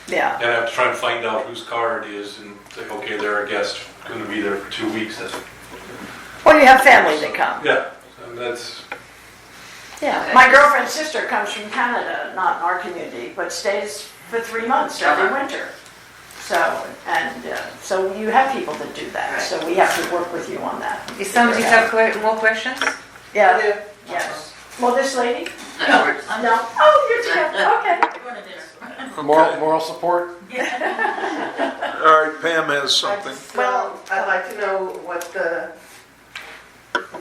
Yeah. And I have to try and find out whose car it is and say, okay, they're a guest, going to be there for 2 weeks. Well, you have family that come. Yeah, and that's, Yeah. My girlfriend's sister comes from Canada, not in our community, but stays for 3 months every winter. So you have people that do that. So we have to work with you on that. Does somebody have more questions? Yeah. Yes. Well, this lady? No, we're- No. Oh, you're okay. Moral support? All right, Pam has something. Well, I'd like to know what's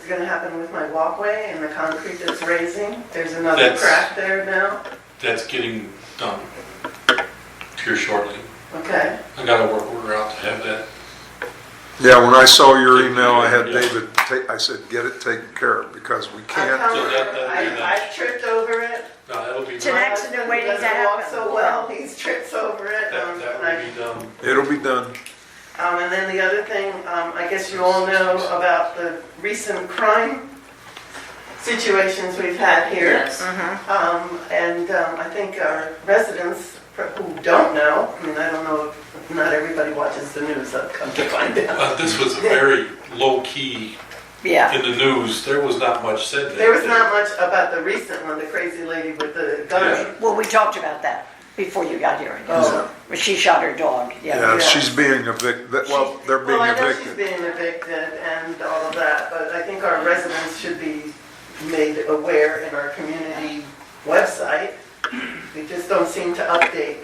going to happen with my walkway and the concrete that's raising. There's another That's- crack there now. that's getting done here shortly. Okay. I got a work order out to have that. Yeah, when I saw your email, I had David, I said, get it taken care of, because we I've can't. come- So that'll be nice. I've tripped over it. No, that'll be It's an done. accident waiting to Doesn't walk happen. so well, he trips over it. That and will I- be done. It'll be done. And then the other thing, I guess you all know about the recent crime situations we've had here. Yes. I think our residents who don't know, I mean, I don't know if not everybody watches the news, I've come to find out. This was a very low key Yeah. in the news. There was not much said there. There was not much about the recent one, the crazy lady with the gun. Well, we talked about that before you got here. Oh. Where she shot her dog. Yeah, Yeah. she's being evicted, well, they're being Well, I know she's evicted. being evicted and all of that, but I think our residents should be made aware in our community website. We just don't seem to update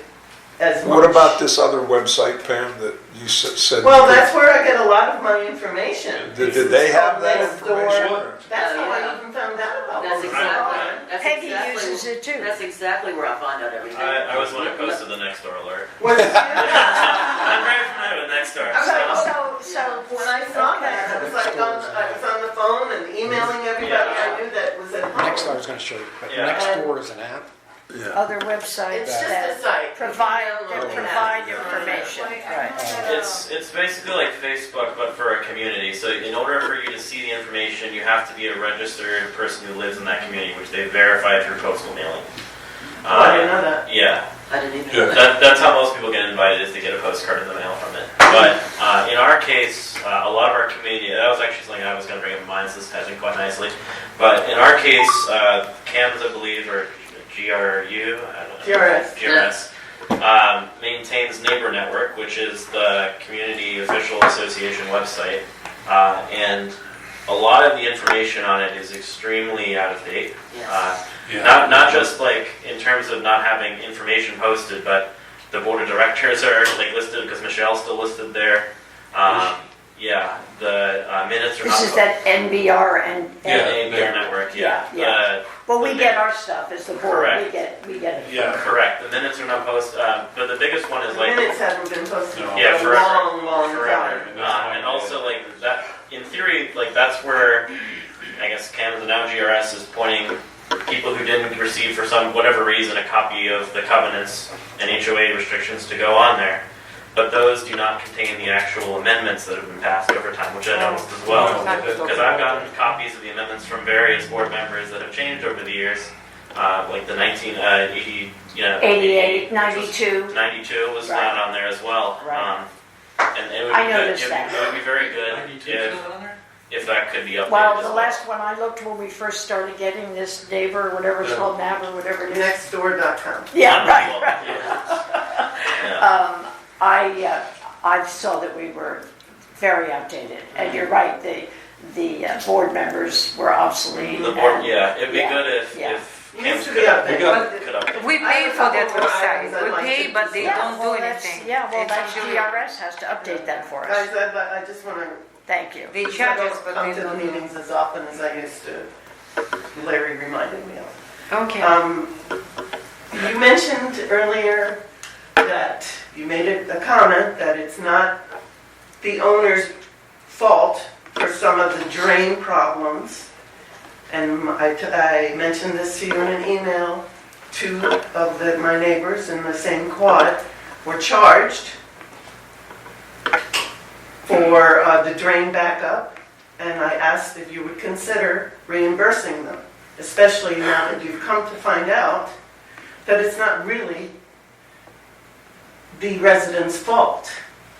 as much. What about this other website, Pam, that you said? Well, that's where I get a lot of my information. Did they have that Next door. information? That's how Yeah. I even found out about That's it. Peggy exactly. uses it too. That's exactly where I find out everything. I was the one who posted the next door alert. Was it you? I'm very familiar with next door. So When I saw that, I was like, I was on the phone and emailing everybody I knew that was at home. Next, I was going to show you, but Yeah. next door is an app. Yeah. other websites It's just a that site. provide Okay. information. Right. It's basically like Facebook, but for a community. So in order for you to see the information, you have to be a registered person who lives in that community, which they verify through postal mailing. Oh, I didn't know that. Yeah, I didn't even Yeah. know that. that's how most people get invited, is to get a postcard in the mail from it. But in our case, a lot of our community, that was actually something I was going to bring up in mine, so this has been quite nicely. But in our case, CAMS, I believe, or GRU, I don't know. GRS. Maintains Neighbor Network, which is the Community Official Association website. And a lot of the information on it is extremely out of date. Yes. Yeah. Not just like in terms of not having information posted, but the board of directors are like listed because Michelle's still listed there. Yeah, the minutes are This not. is that NBR and. Neighbor Network, yeah. Yeah. Well, we get our stuff as the board. Correct. We get it. Yeah. Correct. The minutes are not posted, but the biggest one is The like minutes haven't been posted No. for Yeah, a forever. long, long forever. time. And also like that, in theory, like that's where I guess CAMS and now GRS is pointing people who didn't receive for some whatever reason a copy of the covenants and HOA restrictions to go on there. But those do not contain the actual amendments that have been passed over time, which I noticed as well. Because I've gotten copies of the amendments from various board members that have changed over the years, like the 1980, 88, 92. 92 was Right. not on there as well. Right. And it would I be good, noticed that. it would be very good 92 if, still on there? if that could be updated. Well, as the last one I looked when we first started getting this Naver, or whatever it's called, Nav or whatever it is. Nextdoor.com. Yeah, right. Yeah. I saw that we were very outdated, and you're right, the board members were obsolete. The board, and- yeah, it'd be yeah, good if, yeah. if It Kim needs to could be updated. could update. We I pay have a for that couple more website. items I'd We like pay, to but they discuss. don't do well, that's- anything. Yeah, well, It's that's actually- DRS has to update that for us. Guys, I just want to, Thank you. They I charge us, don't but come they to the don't do. meetings as often as I used to. Larry reminded me of. Okay. You mentioned earlier that you made a comment that it's not the owner's fault for some of the drain problems. And I mentioned this to you in an email. Two of my neighbors in the same quad were charged for the drain backup. And I asked if you would consider reimbursing them, especially now that you've come to find out that it's not really the resident's fault.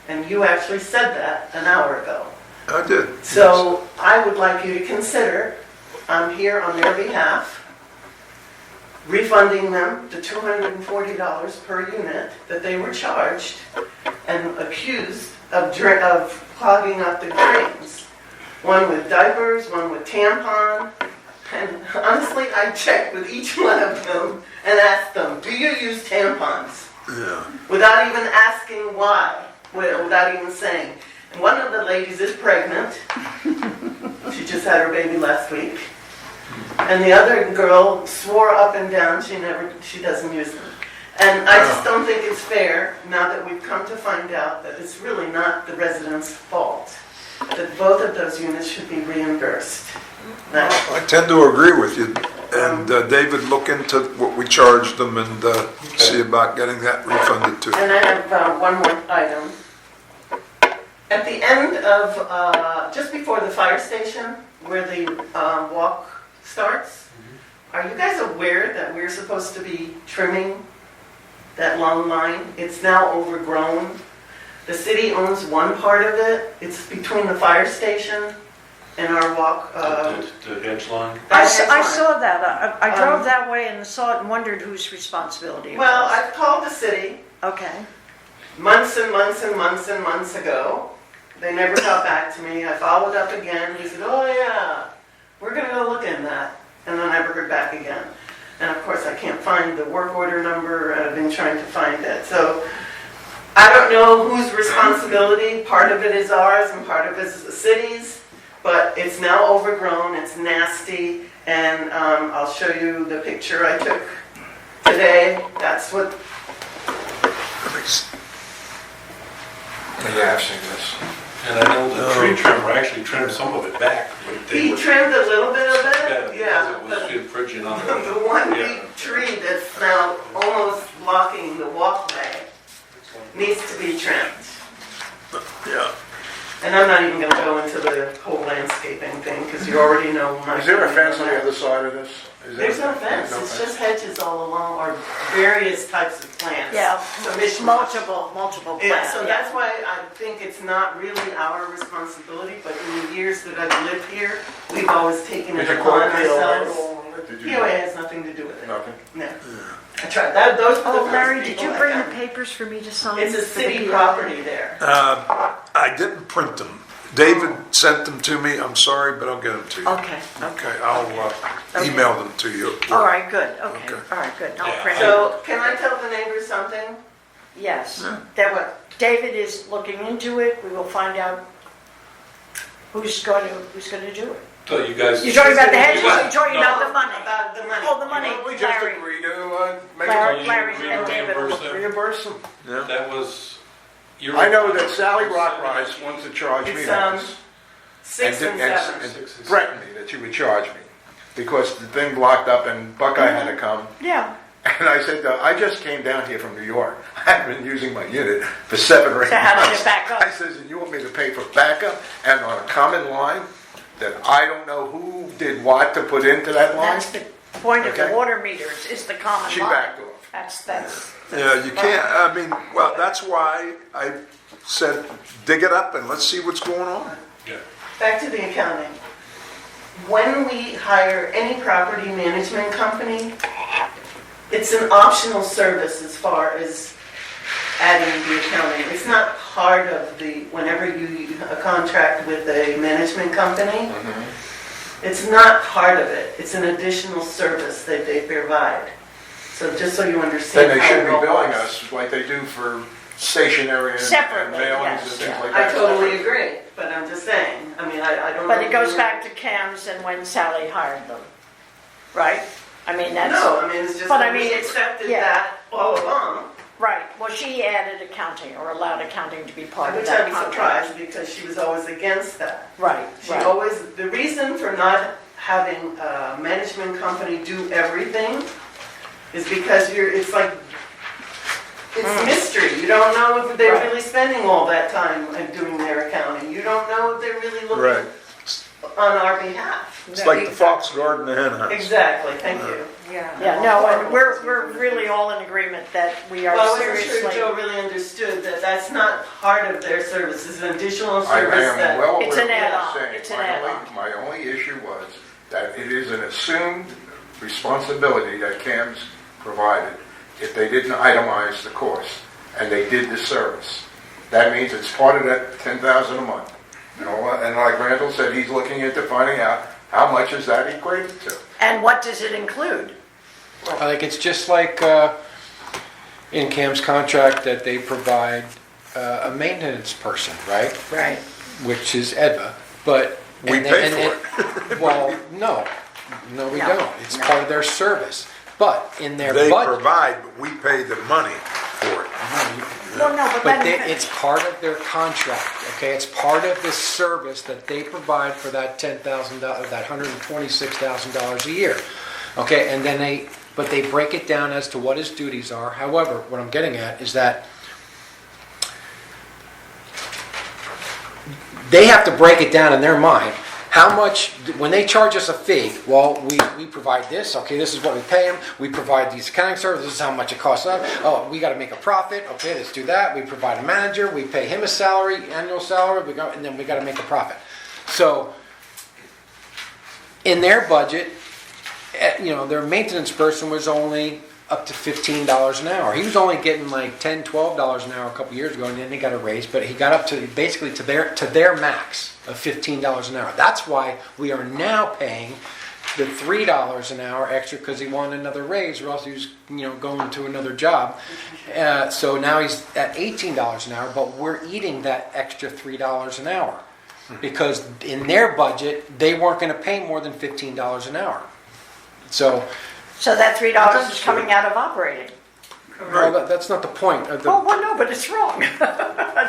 And you actually said that an hour ago. I did. So I would like you to consider, I'm here on their behalf, refunding them the $240 per unit that they were charged and accused of clogging up the drains. One with diapers, one with tampon. And honestly, I checked with each one of them and asked them, do you use tampons? Yeah. Without even asking why, without even saying. And one of the ladies is pregnant. She just had her baby last week. And the other girl swore up and down she doesn't use them. And I just don't think it's fair, now that we've come to find out that it's really not the resident's fault, that both of those units should be reimbursed. Now, I tend to agree with you. And David, look into what we charged them and see about getting that refunded too. and I have one more item. At the end of, just before the fire station, where the walk starts, are you guys aware that we're supposed to be trimming that long line? It's now overgrown. The city owns one part of it. It's between the fire station and our walk. The hedge line. I saw that. I drove that way and saw it and wondered whose responsibility it was. Well, I've called the city Okay. months and months and months and months ago. They never got back to me. I followed up again. He said, oh yeah, we're gonna go look in that. And I never heard back again. And of course, I can't find the work order number. I've been trying to find it. So I don't know whose responsibility. Part of it is ours and part of it is the city's. But it's now overgrown. It's nasty. And I'll show you the picture I took today. That's what. Yeah, I've seen this. And I know the tree trimmer actually trimmed some of it back. But they He were- trimmed a little bit of Yeah, it. Yeah. because it was frigid on The the. one Yeah. big tree that's now almost blocking the walkway needs to be trimmed. Yeah. And I'm not even gonna go into the whole landscaping thing, because you already know my. Is there a fence on the other side of this? Is there- There's no fence, it's just hedges all along, or various types of plants. Yeah, So mishmash. multiple Yeah, plants. so that's why I think it's not really our responsibility, but in the years that I've lived here, we've always taken it Did you upon call POA? ourselves. Did you- POA has nothing to do with it. Nothing? No. I tried, those were the Oh, first Larry, did people you I bring the got. papers for me to sign? It's a for the city PO? property there. I didn't print them. David sent them to me. I'm sorry, but I'll get them to you. Okay, Okay, I'll email them to you. all right, good, okay, Okay. all right, good. I'll Yeah. print it. So, can I tell the neighbors something? Yes, that David is looking into it. We will find out who's going to do it. So you guys. You're talking about the hedges, or You you're guys- talking no. about the money? About the money. Oh, the money, We just Larry. agreed to make Larry, a Larry We and David. will- reimburse them. reimburse them. That was. your- I know that Sally Rockrise wants to charge me It's, that. 6 and 7. And threatened me that she would charge me because the thing blocked up and Buckeye had to come. Yeah, And I said, I just came down here from New York. I've been using my unit for 7 or 8 So how did months. it back up? I says, and you want me to pay for backup and on a common line that I don't know who did what to put into that line? that's the point of the Okay. water meters, is the common She line. backed off. That's, Yeah, you can't, I mean, well, that's why I said, dig it up and let's see what's going on. Yeah. Back to the accounting. When we hire any property management company, it's an optional service as far as adding the accounting. It's not part of the, whenever you contract with a management company, it's not part of it. It's an additional service that they provide. So just so you understand. Then they how should it be all billing works. us like they do for stationery and Separately, mailings yes, and things yeah. like I that. totally agree, but I'm just saying, I mean, I don't know. but it goes if you- back to Cam's and when Sally hired them, right? I mean, that's. No, I mean, it's just But I that we mean, accepted yeah. that all along. Right, well, she added accounting or allowed accounting to be part of Which that I'm contract. surprised because she was always against that. Right, She right. always, the reason for not having a management company do everything is because it's like, it's mystery. You don't know if they're Right. really spending all that time doing their accounting. You don't know if they're really Right. looking on our behalf. It's like the fox guarding the hen house. Exactly, thank you. Yeah, no, and we're really all in agreement that we are Well, I wasn't sure seriously, Joe really understood that that's not part of their service. It's an additional I service am that. well aware It's of an what you're add-on. saying. It's an add-on. My only issue was that it is an assumed responsibility that CAMS provided if they didn't itemize the cost and they did the service. That means it's part of that $10,000 a month. And like Randall said, he's looking into finding out how much is that equated to. and what does it include? I think it's just like in Cam's contract that they provide a maintenance person, right? Right. Which is EDVA, but. We and pay and for it. Well, no, we No. don't. It's part of their service. But in their They budget. provide, but we pay the money for it. Well, no, but But then. it's part of their contract, okay? It's part of the service that they provide for that $10,000, that $126,000 a year. Okay, and then but they break it down as to what his duties are. However, what I'm getting at is that they have to break it down in their mind. How much, when they charge us a fee, well, we provide this, okay, this is what we pay them, we provide these accounting services, this is how much it costs us, oh, we gotta make a profit, okay, let's do that, we provide a manager, we pay him a salary, annual salary, and then we gotta make a profit. So, in their budget, their maintenance person was only up to $15 an hour. He was only getting like $10, $12 an hour a couple years ago, and then they got a raise, but he got up to basically to their max of $15 an hour. That's why we are now paying the $3 an hour extra because he wanted another raise, or else he was going to another job. So now he's at $18 an hour, but we're eating that extra $3 an hour because in their budget they weren't going to pay more than $15 an hour. So that $3 is coming out of operating. well, that's not the point. Oh, well, no, but it's wrong.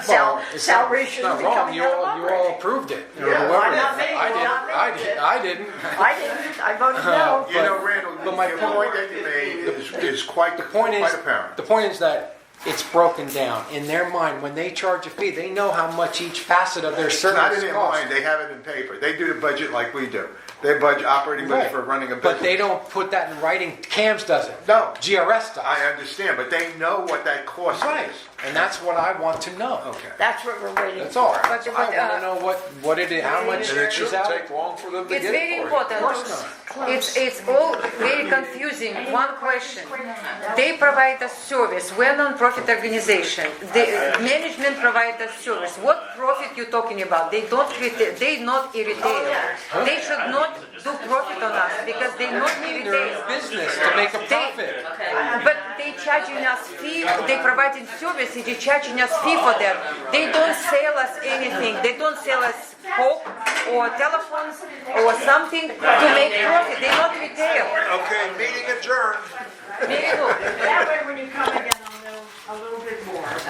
Salary shouldn't be coming You out of all operating. approved it. Yeah, Whoever- not me, I not me. I didn't. I didn't, I voted no. You know, Randall, but my the point- point that you made is quite apparent. The point is that it's broken down in their mind. When they charge a fee, they know how much each facet of their It's not in service their costs. mind, they have it in paper. They do the budget like we do. They budget, operating budget for running a business. But they don't put that in writing. CAMS does it. No. GRS does. I understand, but they know what that cost Right. is. And that's what I want to know. Okay. That's what we're waiting That's all. for. I want to know what it is, how much And it is shouldn't out. take long for them to It's get very it for you. important. It's all very confusing. One question. They provide us service. We're a non-profit organization. The management provide us service. What profit you talking about? They not a retailer. They should not do profit on us because they not a They're in retailer. business to make a profit. But they charging us fee, they providing service, they charging us fee for that. They don't sell us anything, they don't sell us hope or telephones or something to make profit, they're not retail. Okay, meeting adjourned. Very good. That way when you come